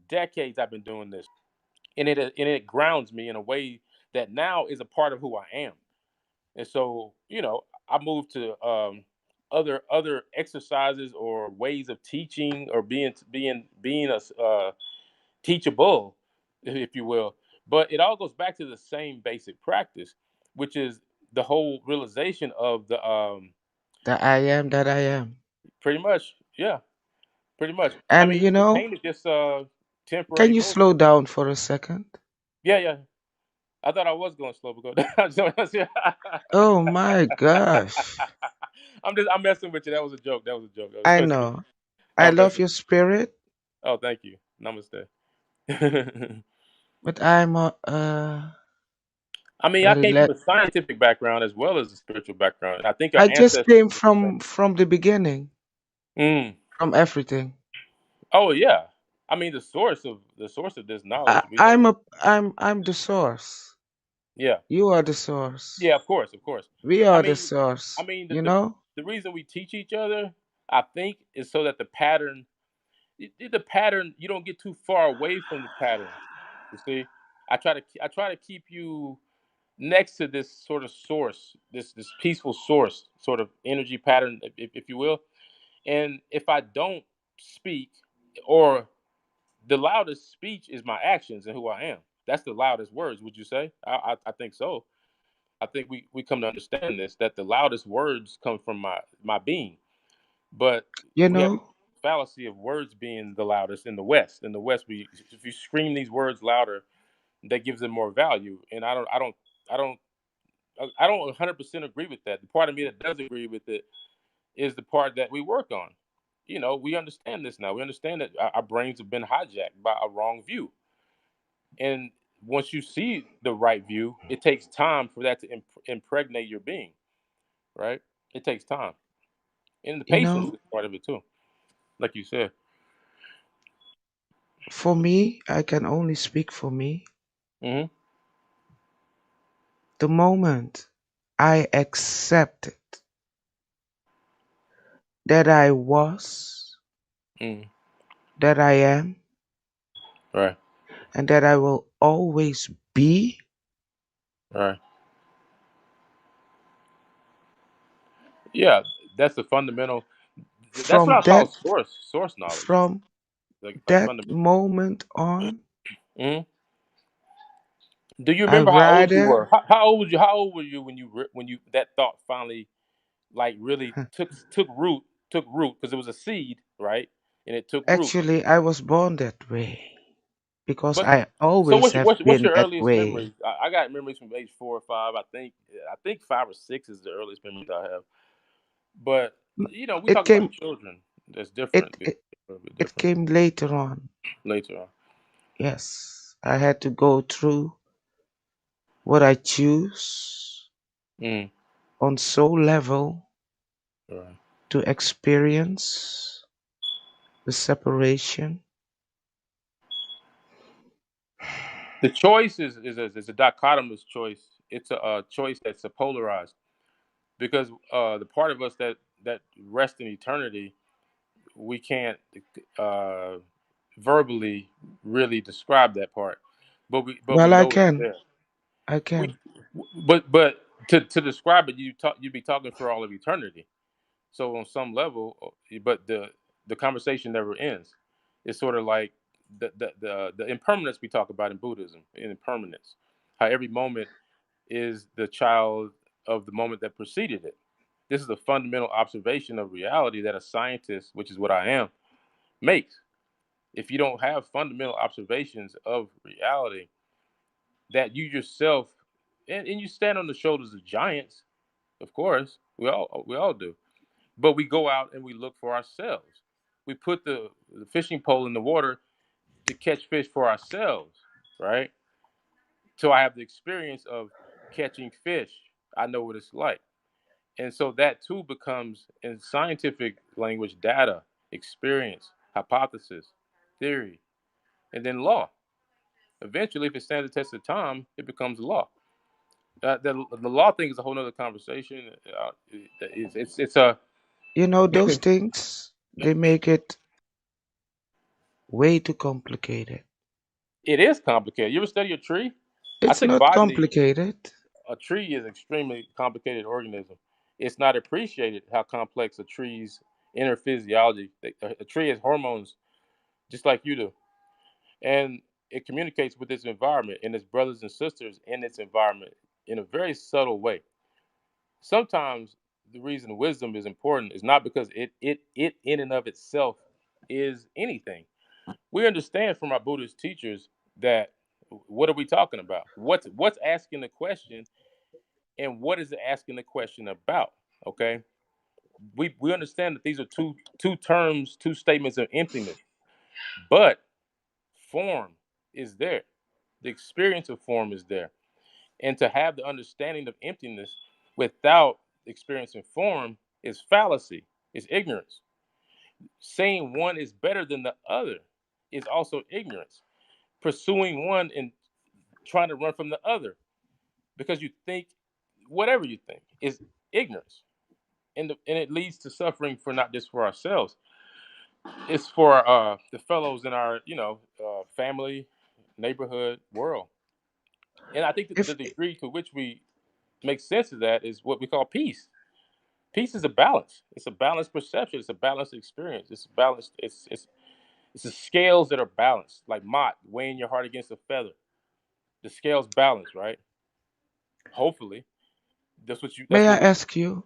Decades I've been doing this. And it grounds me in a way that now is a part of who I am. And so, I moved to other exercises or ways of teaching or being a teachable, if you will. But it all goes back to the same basic practice, which is the whole realization of the The I am that I am. pretty much, yeah, pretty much. I And mean, the pain is just temporary can you slow bullshit. down for a second? Yeah, yeah. I thought I was going slow, but go down. Oh my gosh. I'm messing with you. That was a joke. That was a joke. I know. I I'm love messing. your spirit, Oh, thank you. Namaste. but I'm I mean, a I came from let a scientific background as well as a spiritual background. I think our I just ancestors came were the same. from the beginning, Mm. from everything. Oh yeah. I mean, the source of this knowledge. I'm the source. Yeah, You are the source. yeah. Of course, of course. We I are the mean, I source. mean, the You the, know? the reason we teach each other, I think, is so that the pattern, the pattern, you don't get too far away from the pattern. You see, I try to keep you next to this sort of source, this peaceful source, sort of energy pattern, if you will. And if I don't speak, or the loudest speech is my actions and who I am. That's the loudest words. Would you say? I think so. I think we come to understand this, that the loudest words come from my being. But You we have a know? fallacy of words being the loudest in the West. In the West, we if you scream these words louder, that gives them more value. And I don't 100% agree with that. The part of me that does agree with it is the part that we work on. We understand this now. We understand that our brains have been hijacked by a wrong view. And once you see the right view, it takes time for that to impregnate your being, right? It takes time. And the You patience know? is part of it too, like you said. For me, I can only speak for me. Hmm. The moment I accepted that I was, Mm. that I am, Right, and that I will always be, right. Yeah, that's the fundamental. That's what from I call that source knowledge, from like that fundamental. moment on, Hmm. Do you I remember how old you rather were? How old was you? How old were you when you that thought finally like really took root because it was a seed, right? And it took root. actually I was born that way because But I so always what's your, have what's, what's been your that earliest way. memories? I got memories from age 4 or 5. I think 5 or 6 is the earliest memories I have. But we It talk about came children. That's it different. It's it, a little bit it different came later on. later on. Yes. I had to go through what I choose Mm, on soul level right. to experience the separation. The choice is a dichotomous choice. It's a choice that's a polarized because the part of us that rests in eternity, we can't uh, verbally really describe that part, but we Well, know it's there. I We, can. but to describe it, you'd be talking for all of eternity. So on some level, but the conversation never ends. It's sort of like the impermanence we talk about in Buddhism, in impermanence, how every moment is the child of the moment that preceded it. This is a fundamental observation of reality that a scientist, which is what I am, makes. If you don't have fundamental observations of reality, that you yourself, and you stand on the shoulders of giants, of course, we all do. But we go out and we look for ourselves. We put the fishing pole in the water to catch fish for ourselves, right? So I have the experience of catching fish. I know what it's like. And so that too becomes, in scientific language, data, experience, hypothesis, theory, and then law. Eventually, if it stands the test of time, it becomes law. The law thing is a whole nother conversation. It's a Those things, they make it way too complicated. it is complicated. You ever study a tree? I It's took not botany. complicated. A tree is an extremely complicated organism. It's not appreciated how complex a tree's inner physiology. A tree has hormones just like you do, and it communicates with its environment and its brothers and sisters in its environment in a very subtle way. Sometimes the reason wisdom is important is not because it in and of itself is anything. We understand from our Buddhist teachers that what are we talking about? What's asking the question, and what is it asking the question about? Okay, we understand that these are two terms, two statements of emptiness, but form is there. The experience of form is there, and to have the understanding of emptiness without experiencing form is fallacy. Is ignorance. Saying one is better than the other is also ignorance. Pursuing one and trying to run from the other because you think whatever you think is ignorance, and it leads to suffering for not just for ourselves, it's for the fellows in our family, neighborhood, world. And I think that the If degree to which we make sense of that is what we call peace. Peace is a balance. It's a balanced perception. It's a balanced experience. It's balanced. It's the scales that are balanced, like Mott weighing your heart against a feather. The scales balance, right? Hopefully, that's what you. That's may I what we. ask you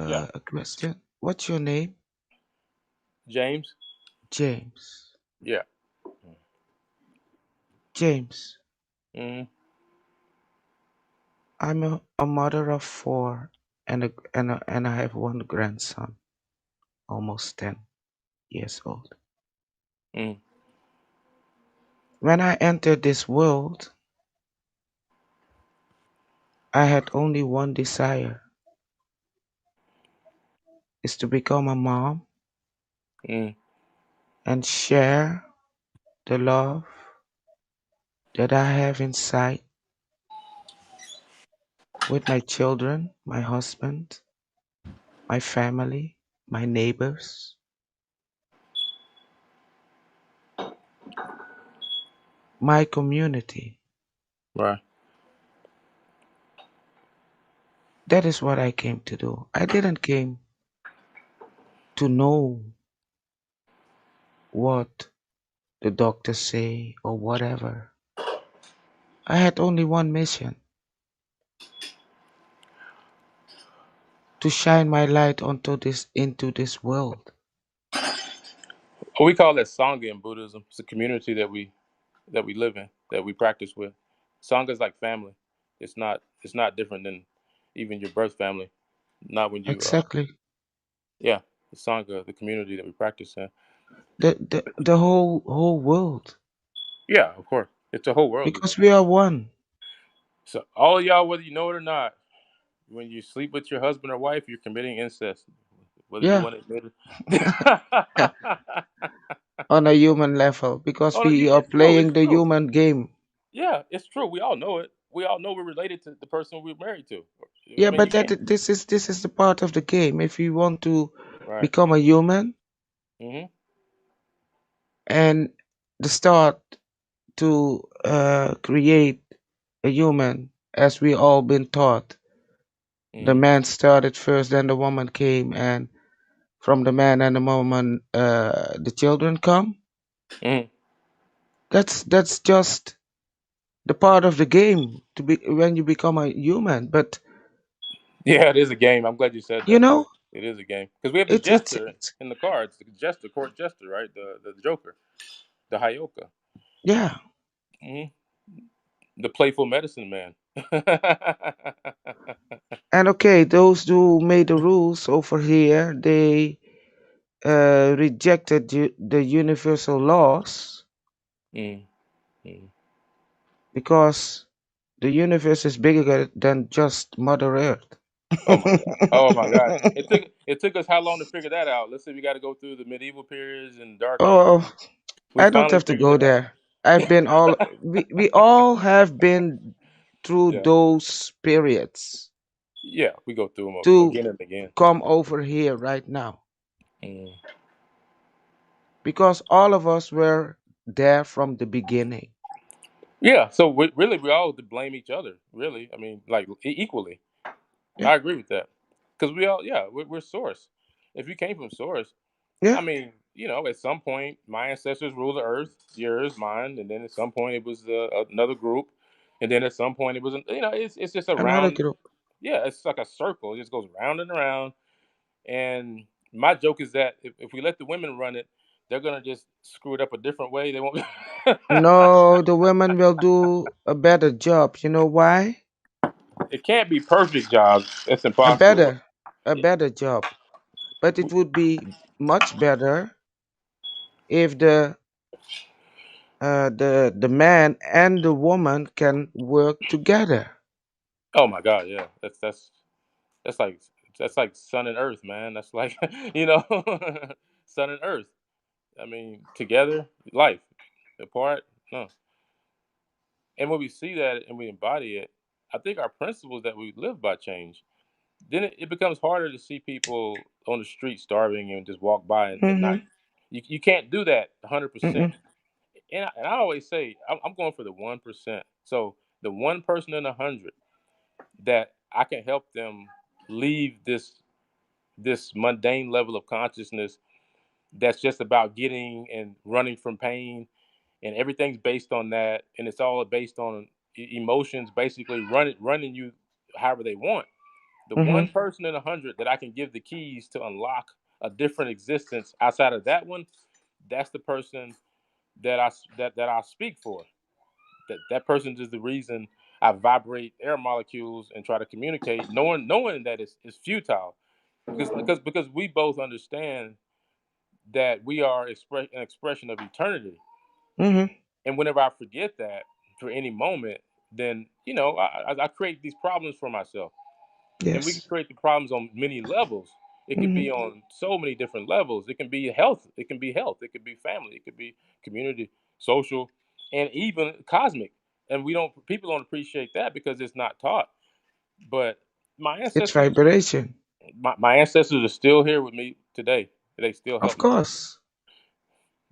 Yeah, a question? What's your name? James. James. Yeah. James. Mm-hmm. I'm a mother of four, and I have one grandson, almost 10 years old. Mm-hmm. When I entered this world, I had only one desire, is to become a mom Mm-hmm. and share the love that I have inside with my children, my husband, my family, my neighbors, my community. Right. That is what I came to do. I didn't came to know what the doctors say or whatever. I had only one mission, to shine my light into this world. We call that sangha in Buddhism. It's a community that we live in, that we practice with. Sangha is like family. It's not different than even your birth family. Not when you Exactly. yeah, the sangha, the community that we practice in. The whole world. Yeah, of course. It's a whole world we live Because in. we are one. So all of y'all, whether you know it or not, when you sleep with your husband or wife, you're committing incest. Whether you Yeah. want to admit Yeah. it. On a human level. Because Oh, we are it's true. It's playing the true. human game. Yeah, it's true. We all know it. We all know we're related to the person we're married to. I Yeah, mean, but you can't. this is the part of the game. If you want to Right. become a human Hmm. and the start to create a human, as we all been taught, the Hmm. man started first, then the woman came, and from the man and the woman, the children come. Hmm. That's just the part of the game to be when you become a human. But Yeah, it is a game. I'm glad you said you that. know, It is a game because we have the it's jester in the cards, the jester, court jester, right? The Joker, the Hayoka, yeah. hmm the playful medicine man. And okay, those who made the rules over here, they rejected the universal laws Mm, mm. because the universe is bigger than just Mother Earth. Oh my god! Oh my god! It took us how long to figure that out? Let's say we got to go through the medieval periods and Dark Ages. Oh, We I don't finally have to figured go it out. there. I've been all we all have been through Yeah, those periods yeah, we go through them to again and again. come over here right now Mm. because all of us were there from the beginning. Yeah, so really we all to blame each other. Really, I mean, like equally. Yeah. I agree with that. because we all, yeah, we're source. If you came from source, I Yeah, mean, at some point my ancestors ruled the earth, yours, mine, and then at some point it was another group, and then at some point it was, it's just a another round. group. Yeah, it's like a circle. It just goes round and around. And my joke is that if we let the women run it, they're gonna just screw it up a different way. They won't. No, the women will do a better job. You know why? It can't be perfect jobs. It's A impossible. better, a better job. But it would be much better if the man and the woman can work together. Oh my God, yeah. That's like that's like sun and earth, man. That's like you know, sun and earth. I mean, together, life. Apart, no. And when we see that and we embody it, I think our principles that we live by change. Then it becomes harder to see people on the street starving and just walk by and not. Mm-hmm. You can't do that 100%. Mm-mm. And I always say I'm going for the 1%. So the one person in 100 that I can help them leave this mundane level of consciousness that's just about getting and running from pain, and everything's based on that, and it's all based on emotions basically running you however they want. The one Mm-hmm. person in 100 that I can give the keys to unlock a different existence outside of that one, that's the person that I speak for. That person is the reason I vibrate air molecules and try to communicate, knowing that it's futile, because we both understand that we are an expression of eternity. Mm-hmm. And whenever I forget that for any moment, then I create these problems for myself. And we can Yes. create the problems on many levels. It could Mm-hmm. be on so many different levels. It can be health. It can be health. It could be family. It could be community, social, and even cosmic. And we don't people don't appreciate that because it's not taught. But my It's ancestors, vibration. my ancestors are still here with me today. They still Of help me. course.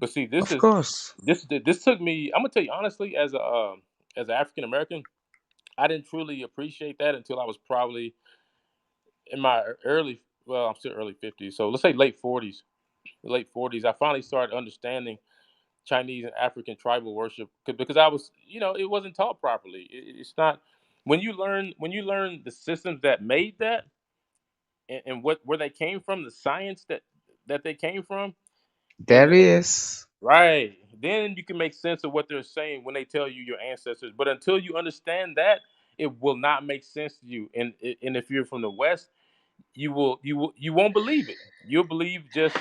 But see, Of course. this took me. I'm gonna tell you honestly, as an African American, I didn't truly appreciate that until I was probably in my early. Well, I'm still early 50s, so let's say late 40s. Late 40s, I finally started understanding Chinese and African tribal worship because I was, it wasn't taught properly. It's not when you learn the systems that made that, and what where they came from, the science that they came from, There and is. right. Then you can make sense of what they're saying when they tell you your ancestors. But until you understand that, it will not make sense to you. And if you're from the West, you won't believe it. You'll believe just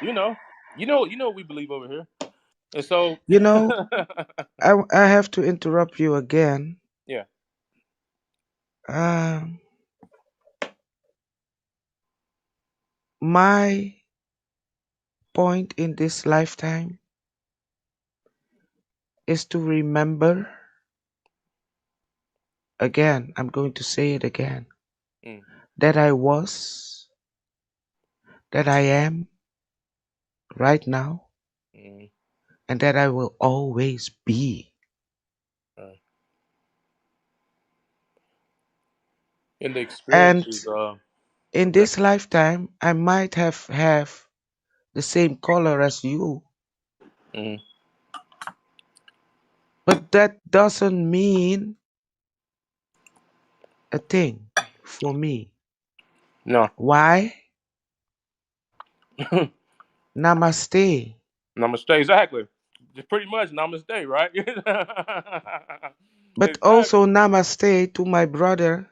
you know what we believe over here. And so You know, I have to interrupt you again. yeah. Um, my point in this lifetime is to remember again. I'm going to say it again. Mm, That I was, that I am right now, mm, and that I will always be. right. And the And experiences. in Okay. this lifetime, I might have the same color as you, Hmm. but that doesn't mean a thing for me. No. Why? Namaste. Namaste. Exactly. Just pretty much namaste, right? But also Exactly. namaste to my brother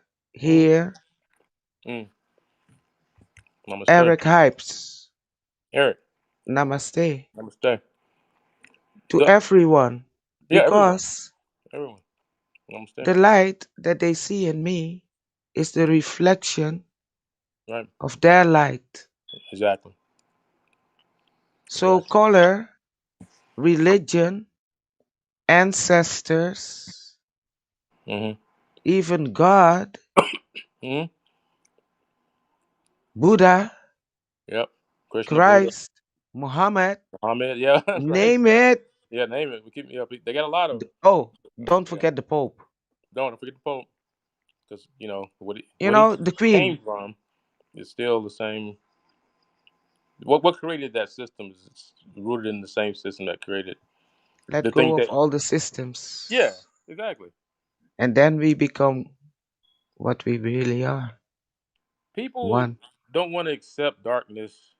Mm, here, mm, namaste. Eric Hypes. Eric. Namaste Namaste. to The, everyone yeah, everyone. because Everyone. Namaste. the light that they see in me is the reflection Right. of their light. Exactly. So, Exactly. color, religion, ancestors, Hmm. even God, Hmm. Buddha, Yep. Krishna, Buddha, Christ, Muhammad, Muhammad. Yeah, that's right. name it. Yeah, name it. We keep me up. They got a lot of them. Oh, don't Yeah. forget the Pope. Don't forget the Pope, because what You he know, the came Queen. from. It's still the same. What created that system is rooted in the same system that created Let the go thing of that. all the Yeah, systems, exactly. and then we become what we really are. People One. don't want to accept darkness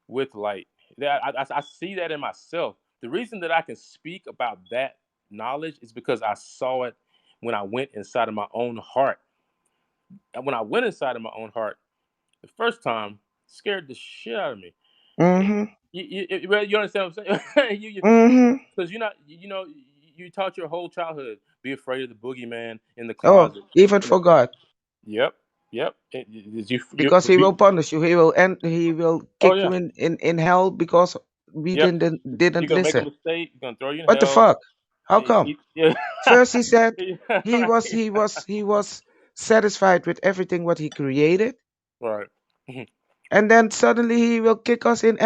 with light. I see that in myself. The reason that I can speak about that knowledge is because I saw it when I went inside of my own heart. And when I went inside of my own heart, the first time, scared the shit out of me. Mm-hmm. You understand what I'm saying? Mm-hmm. Because you're not, you taught your whole childhood be afraid of the boogeyman in the Oh, closet. even In the, forgot. yep, yep. Because he will punish you. He will end. He will Oh kick yeah, you in hell because we yep. You're didn't gonna make a listen. mistake. You're gonna throw you in What the hell. fuck? How come? Yeah, First he said yeah, he was right, he was he was satisfied with everything what he created, right. and then suddenly he will kick us in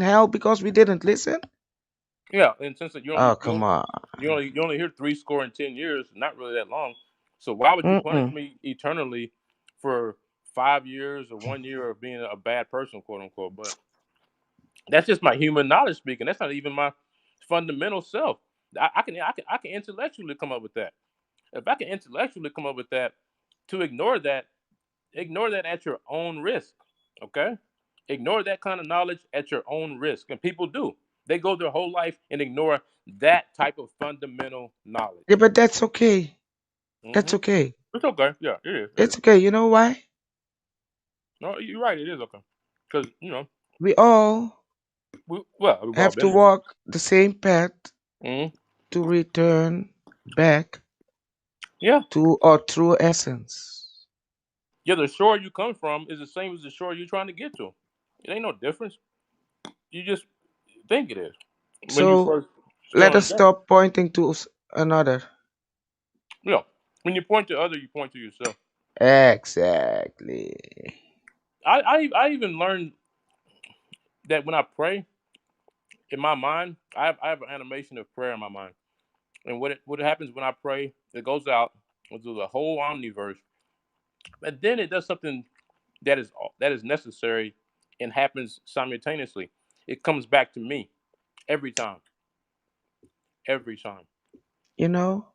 hell because we didn't listen. Yeah, and since you Oh, only come on. you only hear 3 score and 10 years, not really that long. So why would you punish Mm-mm. me eternally for 5 years or 1 year of being a bad person, quote unquote? But that's just my human knowledge speaking. That's not even my fundamental self. I can intellectually come up with that. If I can intellectually come up with that, to ignore that at your own risk. Okay, ignore that kind of knowledge at your own risk, and people do. They go their whole life and ignore that type of fundamental Yeah, knowledge. but that's okay. That's Hmm. okay. It's okay. Yeah, it is. It is. It's okay. You know why? No, you're right. It is okay. Because We all we've all have to been there. walk the same path Hmm. to return back Yeah. to our true essence. Yeah. The shore you come from is the same as the shore you're trying to get to. It ain't no difference. You just think it is when you So first get let on us the journey. stop pointing to another. Yeah. When you point to other, you point to yourself. Exactly. I even learned that when I pray in my mind, I have an animation of prayer in my mind, and what happens when I pray, it goes out into the whole omniverse, and then it does something that is necessary and happens simultaneously. It comes back to me every time, every time. You know,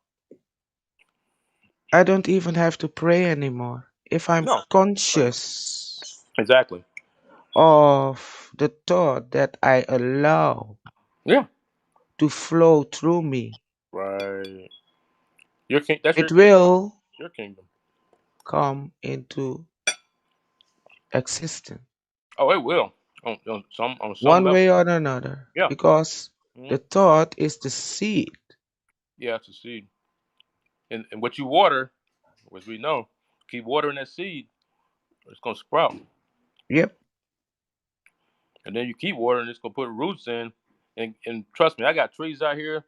I don't even have to pray anymore. If I'm No, conscious exactly. of the thought that I allow Yeah, to flow through me, right. Your king. That's your it kingdom. will Your kingdom. come into existence Oh, it will on some one level. way or another Yeah. because Hmm. the thought is the seed. Yeah, it's a seed, and what you water, as we know, keep watering that seed, it's gonna sprout. Yep. And then you keep watering, it's gonna put roots in. And trust me, I got trees out here.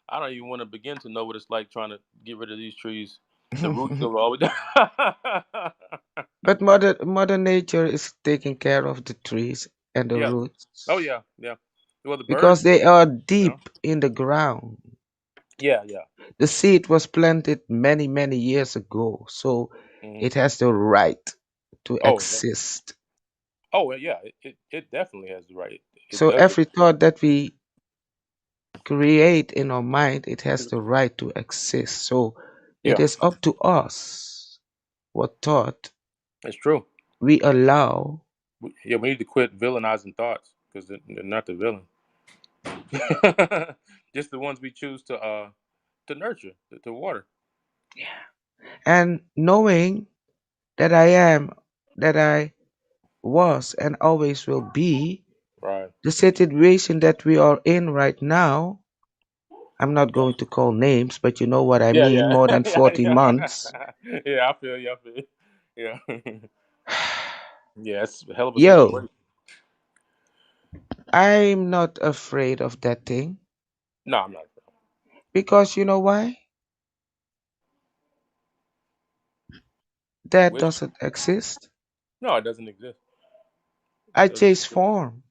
I don't even want to begin to know what it's like trying to get rid of these trees. The roots go all the way down. But Mother Nature is taking care of the trees and the Yeah. Oh roots yeah, yeah. Well, the birds, because they are you know. deep in the ground. Yeah, yeah. The seed was planted many, many years ago, so Hmm. it has the right to Oh, yeah. exist. Oh, yeah. It definitely has the right. It So does. every thought that we create in our mind, it has the right to exist. So it Yeah, is up to us what thought it's true. we allow. Yeah, we need to quit villainizing thoughts because they're not the villain. Just the ones we choose to nurture, to water. And knowing that I am, that I was, and always will be, Right. the situation that we are in right now, I'm not going to call names, but you know what I Yeah, mean, yeah, more than yeah, 40 months. yeah. Yeah, I feel you. I feel you. Yeah, yeah. It's a hell of a Yo, situation. I'm not afraid of that thing No, I'm not. because you know why? That Which doesn't exist. no, it doesn't exist. I It doesn't chase exist. form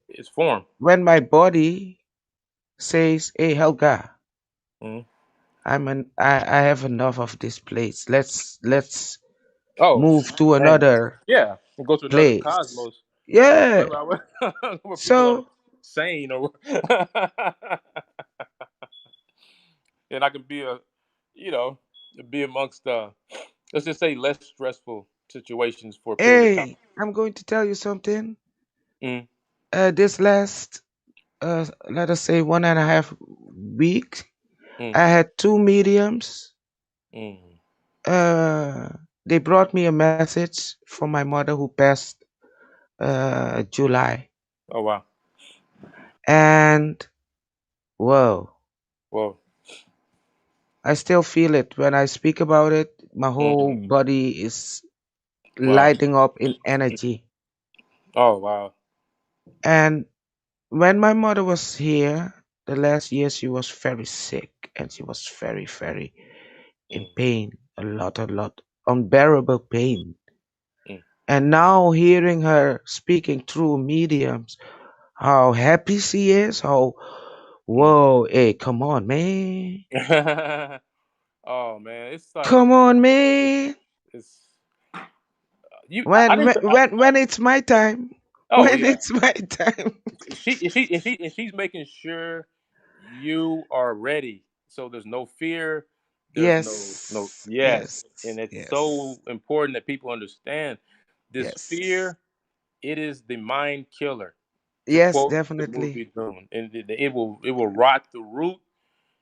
It's form. when my body says, "Hey Helga, Hmm. I have enough of this place. Let's Oh, move to man. another Yeah, we'll go to another place. cosmos Yeah. where, where people are So, sane, or and I can be you know, be amongst let's just say less stressful situations for a period of time. hey, I'm going to tell you something. Mm, This last, let us say, 1.5 weeks, mm, I had two mediums. mm. Uh, they brought me a message from my mother who passed July, Oh wow. and whoa, Well. I still feel it when I speak about it. My whole Mm, body is wow. lighting up in energy. Oh wow. And when my mother was here, the last year she was very sick and she was very, very in Mm, pain, a lot, unbearable pain. mm. And now hearing her speaking through mediums, how happy she is, how, Mm. whoa, hey, come on, man. Oh man, it's like Come on, man. it's you. I When, didn't. when, when, when it's my time, Oh when yeah, it's my time. and she's making sure you are ready. So there's no fear. There's no Yes, yes, yes, and it's yes, so important that people understand this yes, fear. It is the mind killer, to yes, quote the definitely. movie Dune, and it will rot the root.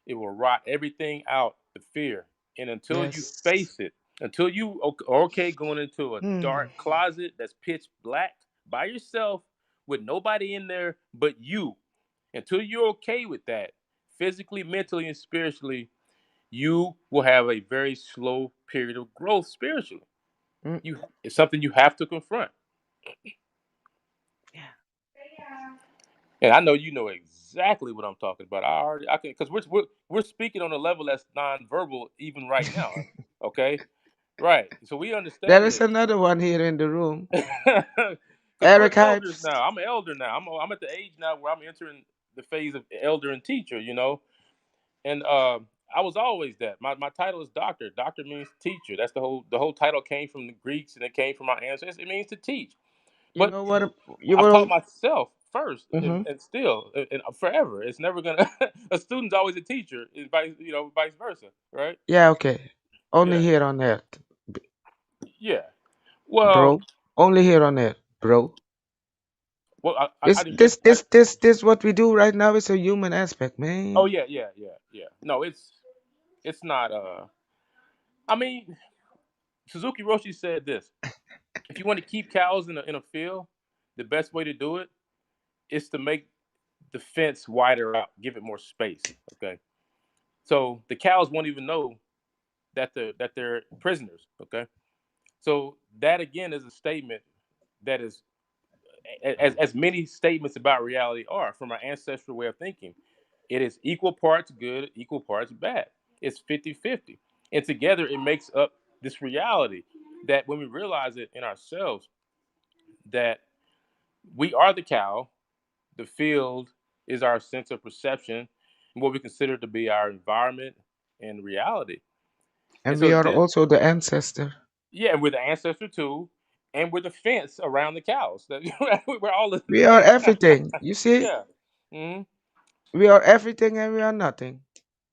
It will rot everything out, the fear. And until you Yes. face it, until you are okay going into a Hmm. dark closet that's pitch black by yourself with nobody in there but you, until you're okay with that, physically, mentally, and spiritually, you will have a very slow period of growth spiritually. Mm. It's something you have to confront. Yeah. And I know you know exactly what I'm talking about. I can, because we're speaking on a level that's nonverbal even right now. Okay, right. So we There understand is this. another one here in the room. Because we're Eric elders Hypes. now. I'm an elder now. I'm at the age now where I'm entering the phase of elder and teacher. And I was always that. My title is doctor. Doctor means teacher. That's the whole title came from the Greeks and it came from my ancestors. It means to teach. You But know what? You I've taught will. myself first, and, Hmm. and still, and forever. It's never gonna. A student's always a teacher, and vice versa, right? Yeah, okay. Only Yeah, here on Earth, yeah. Well, bro. Only here on Earth, bro. well, I This, didn't get. this, this, this, this. What we do right now is a human aspect, Oh man. yeah, yeah, yeah, yeah. No, it's not. I mean, Suzuki Roshi said this: if you want to keep cows in a field, the best way to do it is to make the fence wider out, give it more space. Okay, so the cows won't even know that they're prisoners. Okay, so that again is a statement that is as many statements about reality are from our ancestral way of thinking. It is equal parts good, equal parts bad. It's 50-50. And together it makes up this reality that when we realize it in ourselves, that we are the cow, the field is our sense of perception, and what we consider to be our environment and reality. And And so we it's are this. also the ancestor. Yeah, and we're the ancestor too, and we're the fence around the cows. We're all at the We are same time. everything. You see, Yeah. Hmm. we are everything and we are nothing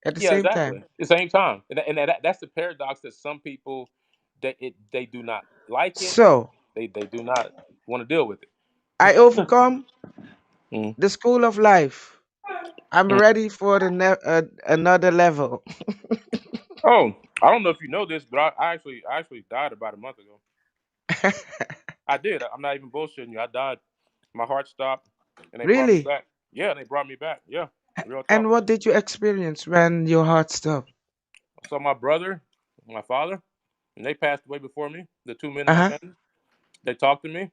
at the Yeah, same exactly. time. At the same time, and that's the paradox that some people they do not like it. So They do not want to deal with it. I overcome Mm. the school of life. I'm Mm. ready for the another level. Oh, I don't know if you know this, but I actually died about a month ago. I did. I'm not even bullshitting you. I died. My heart stopped, and they brought me Really? back. Yeah, they brought me back. Yeah, real talk. And what did you experience when your heart stopped? So my brother, my father, and they passed away before me. The two men in Uh my huh. family. They talked to me.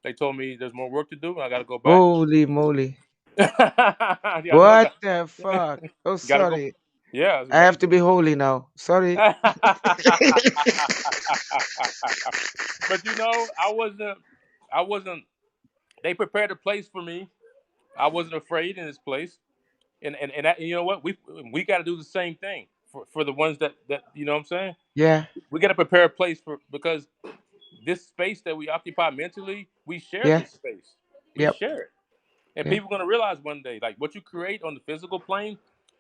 They told me there's more work to do, and I got to go back. Holy moly. Yeah, I know. I What got. the fuck? Oh, Got to go. sorry. Yeah, it's I have to amazing. be holy now. Sorry. But I wasn't. I wasn't. They prepared a place for me. I wasn't afraid in this place, and that, you know what? We got to do the same thing for the ones that you know what I'm saying. Yeah. We got to prepare a place for because this space that we occupy mentally, we share Yeah. this space. We Yep. share it. And Yeah. people are gonna realize one day, like what you create on the physical plane,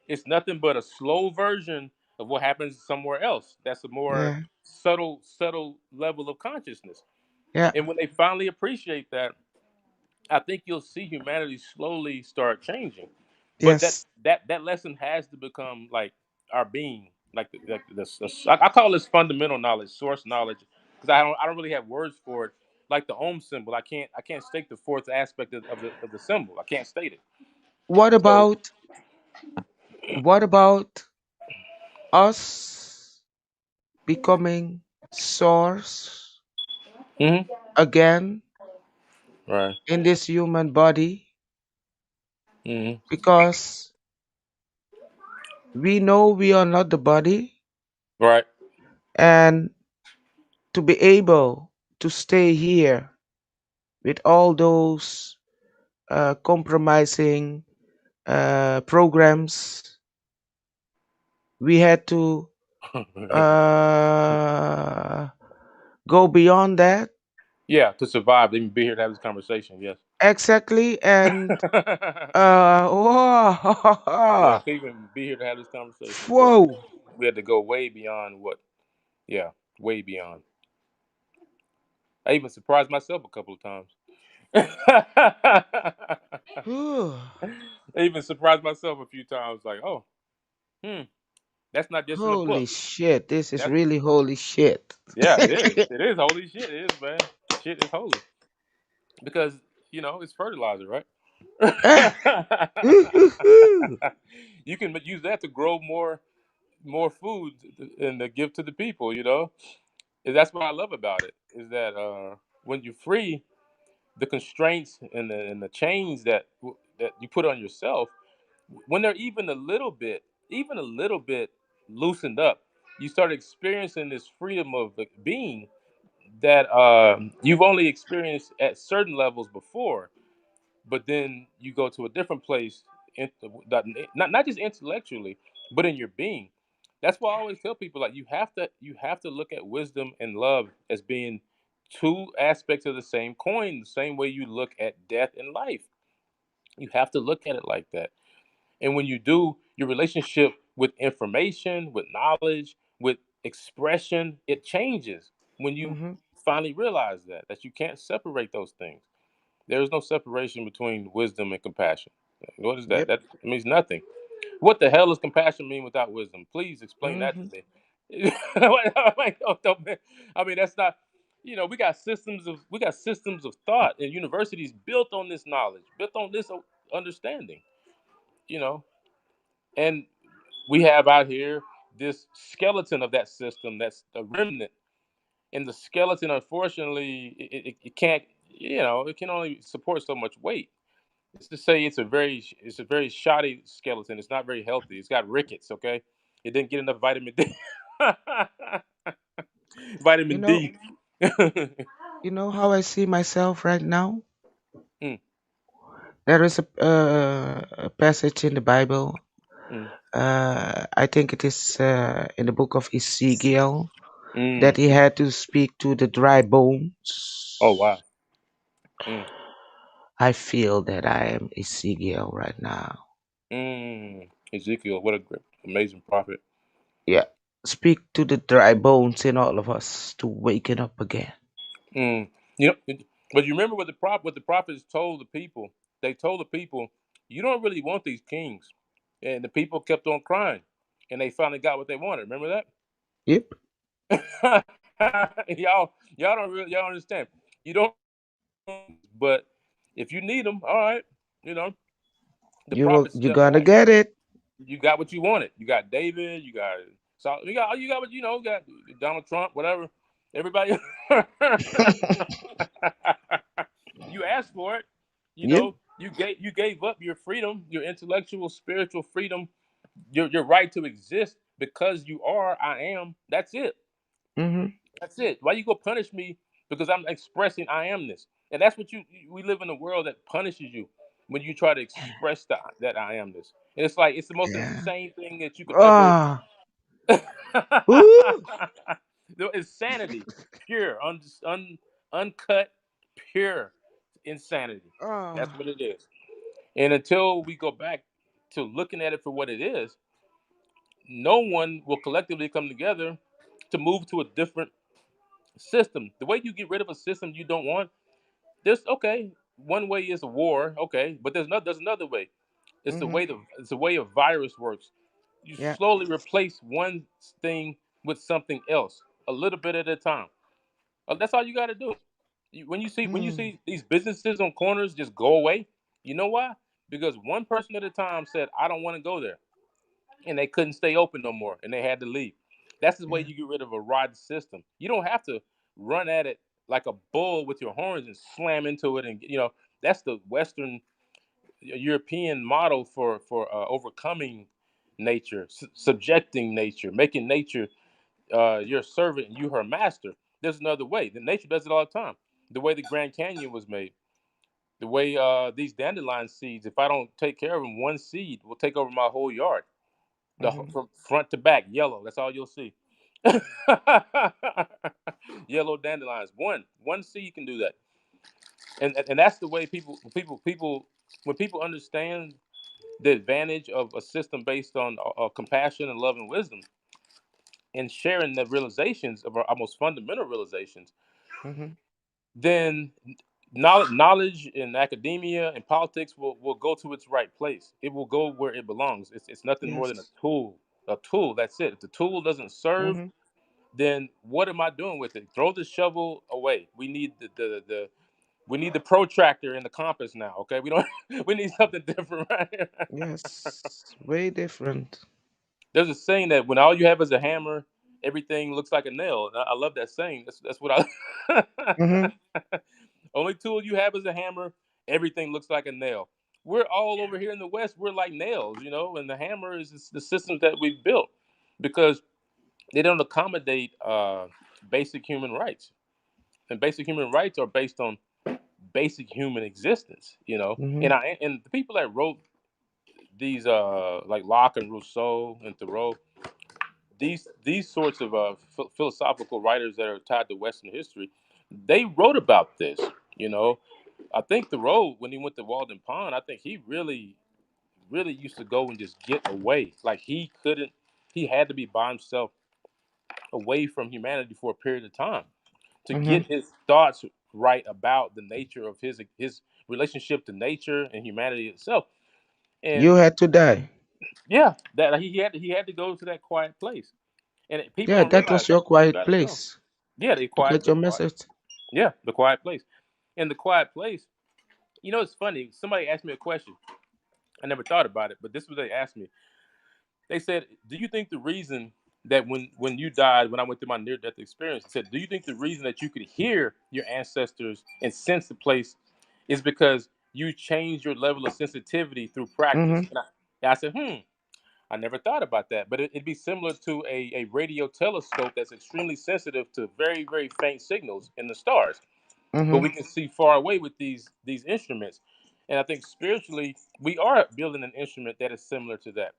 it's nothing but a slow version of what happens somewhere else. That's a more Yeah. subtle level of consciousness. Yeah. And when they finally appreciate that, I think you'll see humanity slowly start changing. But that Yes. that lesson has to become like our being, I call this fundamental knowledge, source knowledge, because I don't really have words for it. Like the Ohm symbol, I can't state the fourth aspect of the symbol. I can't state it. What So about what about us becoming source hmm again right, in this human body? hmm Because we know we are not the body, right, and to be able to stay here with all those compromising programs, we had to uh, go beyond that. yeah, to survive, even be here to have this conversation. Yes. Exactly. And Yeah, whoa, to even be here to have this conversation. Yeah, whoa, we had to go way beyond what. Yeah, way beyond. I even surprised myself a couple of times. whew, I even surprised myself a few times, like, oh, hmm, that's not just in the holy book. shit, this is That's really holy shit. yeah, it is. It is holy shit. It is, man. Shit is holy because it's fertilizer, right? Ah, ooh-hoo-hoo. You can use that to grow more food and to give to the people. And that's what I love about it is that when you're free, the constraints and the chains that you put on yourself, when they're even a little bit loosened up, you start experiencing this freedom of being that you've only experienced at certain levels before, but then you go to a different place, in, not just intellectually, but in your being. That's why I always tell people, like, you have to look at wisdom and love as being two aspects of the same coin, the same way you look at death and life. You have to look at it like that. And when you do, your relationship with information, with knowledge, with expression, it changes when you Mhm. finally realize that you can't separate those things. There is no separation between wisdom and compassion. What is that? Yep. That means nothing. What the hell does compassion mean without wisdom? Please explain that to Mhm. me. I mean, that's not. We got systems of thought and universities built on this knowledge, built on this understanding. You know, and we have out here this skeleton of that system that's a remnant, and the skeleton, unfortunately, it can't. It can only support so much weight. Let's just say it's a very shoddy skeleton. It's not very healthy. It's got rickets. Okay, it didn't get enough vitamin D. You Vitamin know, D. you know how I see myself right now? Mm, There is a passage in the Bible. mm, I think it is in the book of Ezekiel that mm. he had to speak to the dry Oh bones. wow. Mm, I feel that I am Ezekiel right now. Ezekiel, what a great, amazing prophet. Yeah. Speak to the dry bones in all of us to waken up again. Mm. But you remember what the prophets told the people? They told the people, "You don't really want these kings," and the people kept on crying, and they finally got what they wanted. Remember Yep. that? Y'all don't understand. You don't, but if you need them, all right. You know, the prophets You're stepped gonna back. get it. You got what you wanted. You got David. You got what you got Donald Trump, whatever. Everybody. You asked for it. Yep. You gave up your freedom, your intellectual, spiritual freedom, your right to exist because you are. I am. That's it. Mhm. That's it. Why you go punish me because I'm expressing I amness? And that's what we live in a world that punishes you when you try to express that I amness. And it's like it's the most Yeah. insane thing that you could ever Ah. Ooh. No, insanity, pure, uncut, pure insanity. That's Ah. what it is. And until we go back to looking at it for what it is, no one will collectively come together to move to a different system. The way you get rid of a system you don't want, there's okay. One way is a war, okay, but there's another way. Mhm. It's the way a virus works. You Yeah. slowly replace one thing with something else, a little bit at a time. That's all you got to do. When you Mm. see these businesses on corners just go away, you know why? Because one person at a time said, "I don't want to go there," and they couldn't stay open no more, and they had to leave. That's the way Yeah. you get rid of a rotten system. You don't have to run at it like a bull with your horns and slam into it, and that's the Western European model for overcoming nature, subjecting nature, making nature your servant and you her master. There's another way. The nature does it all the time. The way the Grand Canyon was made, the way these dandelion seeds. If I don't take care of them, one seed will take over my whole yard. Mhm. From front to back, yellow. That's all you'll see. Yellow dandelions. One seed can do that, and that's the way people when people understand the advantage of a system based on compassion and love and wisdom, and sharing the realizations of our most fundamental realizations, Mhm. then knowledge in academia and politics will go to its right place. It will go where it belongs. It's nothing more than a Yes. tool. A tool. That's it. If the tool doesn't serve, Mhm. then what am I doing with it? Throw the shovel away. We need the we need the protractor and the compass now. Okay, we don't. We need something different, right? Yes. Way different. There's a saying that when all you have is a hammer, everything looks like a nail. I love that saying. That's what I. Mhm. Only tool you have is a hammer. Everything looks like a nail. We're all over here in the West. We're like nails, and the hammer is the systems that we've built because they don't accommodate basic human rights, and basic human rights are based on basic human existence. And Mhm. the people that wrote these like Locke and Rousseau and Thoreau, these sorts of philosophical writers that are tied to Western history, they wrote about this. You know, I think Thoreau, when he went to Walden Pond, I think he really, really used to go and just get away. Like he couldn't, he had to be by himself, away from humanity for a period of time to Mhm. get his thoughts right about the nature of his relationship to nature and humanity itself. And You had to die. yeah, that he had to go to that quiet place. And people Yeah, don't that realize was that. your You quiet got to go. place Yeah, the to quiet, get your message. yeah, the quiet place. And the quiet place, it's funny. Somebody asked me a question. I never thought about it, but this is what they asked me. They said, "Do you think the reason that when you died, when I went through my near death experience, they said, do you think the reason that you could hear your ancestors and sense the place is because you changed your level of sensitivity through practice?" Mhm. And I said, I never thought about that, but it'd be similar to a radio telescope that's extremely sensitive to very, very faint signals in the stars, but Mhm. we can see far away with these instruments. And I think spiritually, we are building an instrument that is similar to that,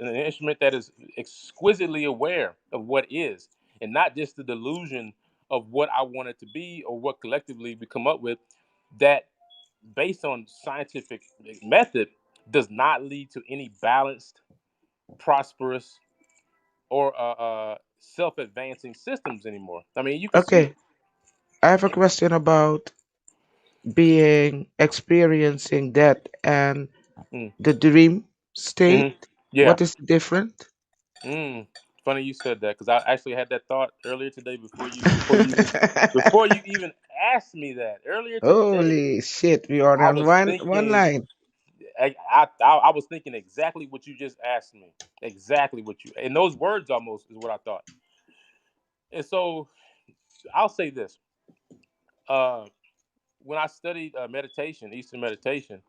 an instrument that is exquisitely aware of what is, and not just the delusion of what I want it to be or what collectively we come up with. That, based on scientific method, does not lead to any balanced, prosperous, or self-advancing systems anymore. I mean, you can see it. Okay. I have a question about experiencing that and Mm, the dream hmm. state. Yeah. What is different? Mm, funny you said that because I actually had that thought earlier today before you even asked me that earlier today. Holy shit, we are I on was one thinking, line. I was thinking exactly what you just asked me, exactly what you, and those words almost is what I thought. And so I'll say this: uh, when I studied meditation, Eastern meditation,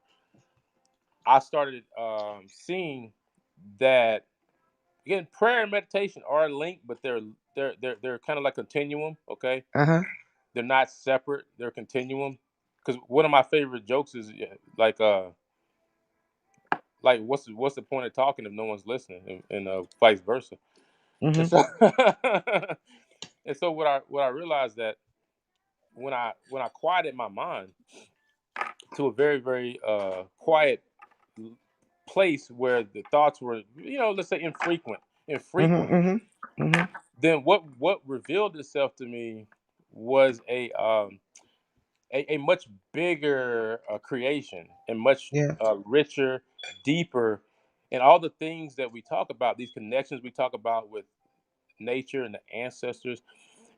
I started seeing that, again, prayer and meditation are linked, but they're kind of like continuum. Okay, Uh-huh. they're not separate. They're continuum. Because one of my favorite jokes is, yeah, like what's the point of talking if no one's listening, and vice versa. And Mhm. so, and so what I realized that when I quieted my mind to a very very quiet place where the thoughts were, let's say Mhm. infrequent, Mhm. Mhm. then what revealed itself to me was a much bigger creation and much Yeah. richer, deeper, and all the things that we talk about, these connections we talk about with nature and the ancestors,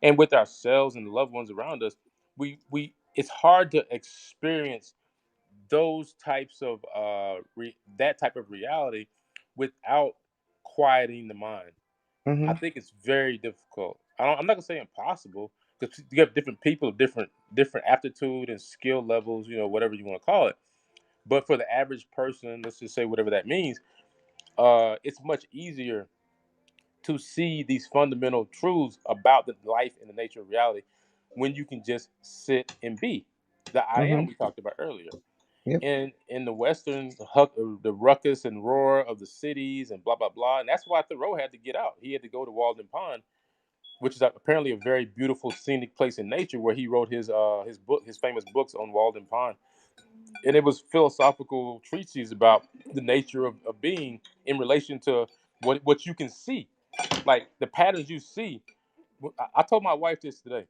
and with ourselves and the loved ones around us. We it's hard to experience those types of that type of reality without quieting the mind. I Mhm. think it's very difficult. I'm not gonna say impossible, because you have different people, different aptitude and skill levels, whatever you want to call it. But for the average person, let's just say whatever that means, it's much easier to see these fundamental truths about the life and the nature of reality when you can just sit and be the I am Mhm. we talked about earlier. Yep. In the Western, the ruckus and roar of the cities and blah blah blah, and that's why Thoreau had to get out. He had to go to Walden Pond, which is apparently a very beautiful scenic place in nature, where he wrote his famous books on Walden Pond, and it was philosophical treatises about the nature of being in relation to what you can see, like the patterns you see. I told my wife this today.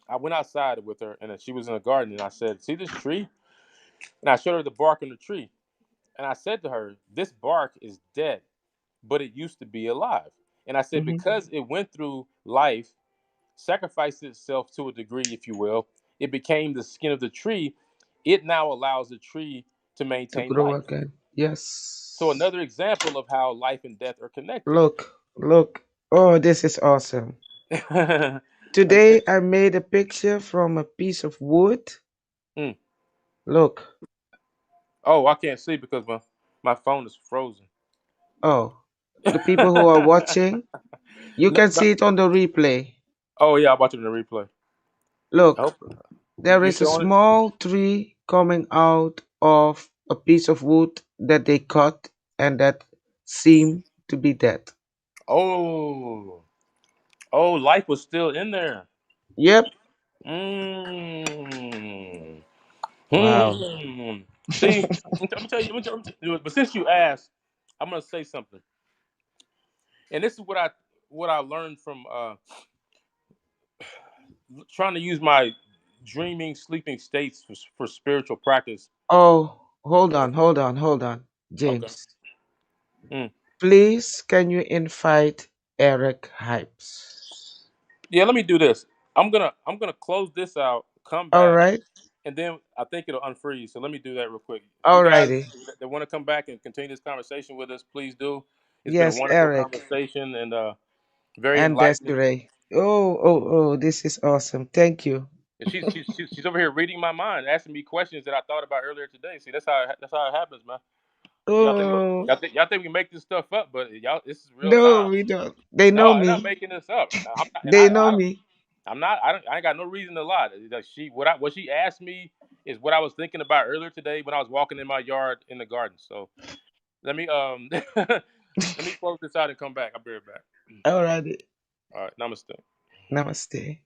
I went outside with her, and she was in a garden, and I said, "See this tree?" And I showed her the bark on the tree, and I said to her, "This bark is dead, but it used to be alive." And I said, Mhm. because it went through life, sacrificed itself to a degree, if you will, it became the skin of the tree. It now allows the tree to To maintain grow life. again. So Yes. another example of how life and death are connected. Look. Look. Oh, this is awesome. Until, Today I made a picture from a piece of wood. mm. Look. Oh, I can't see because my phone is frozen. Oh, the people who are watching, you No, can see it on the replay. oh yeah, I'm watching the replay. Look, Oh, there you is a showing it? small tree coming out of a piece of wood that they cut and that seemed to be dead. Oh, oh, life was still in there. Yep. Mm. Wow. See, I'm tell you, but since you asked, I'm gonna say something, and this is what I learned from trying to use my dreaming, sleeping states for spiritual practice. Oh, hold on. Okay. James, Mm. please can you invite Eric Hypes? Yeah, let me do this. I'm gonna close this out, come All back, right. and then I think it'll unfreeze. So let me do that real quick. You guys Alrighty. that want to come back and continue this conversation with us, please do. It's been a Yes, wonderful Eric conversation and very and enlightening. Desiree. Oh, this is awesome. Thank you. And she's over here reading my mind, asking me questions that I thought about earlier today. See, that's how it happens, man. Y'all think Oh, y'all think we make this stuff up, but y'all, this is real no, time. we don't. They know No, I'm not me. making this up. And They know me. I'm not. I ain't got no reason to lie. Like, what she asked me is what I was thinking about earlier today when I was walking in my yard in the garden. So let me let me close this out and come back. I'll be right back. Alrighty. All right, namaste. Namaste.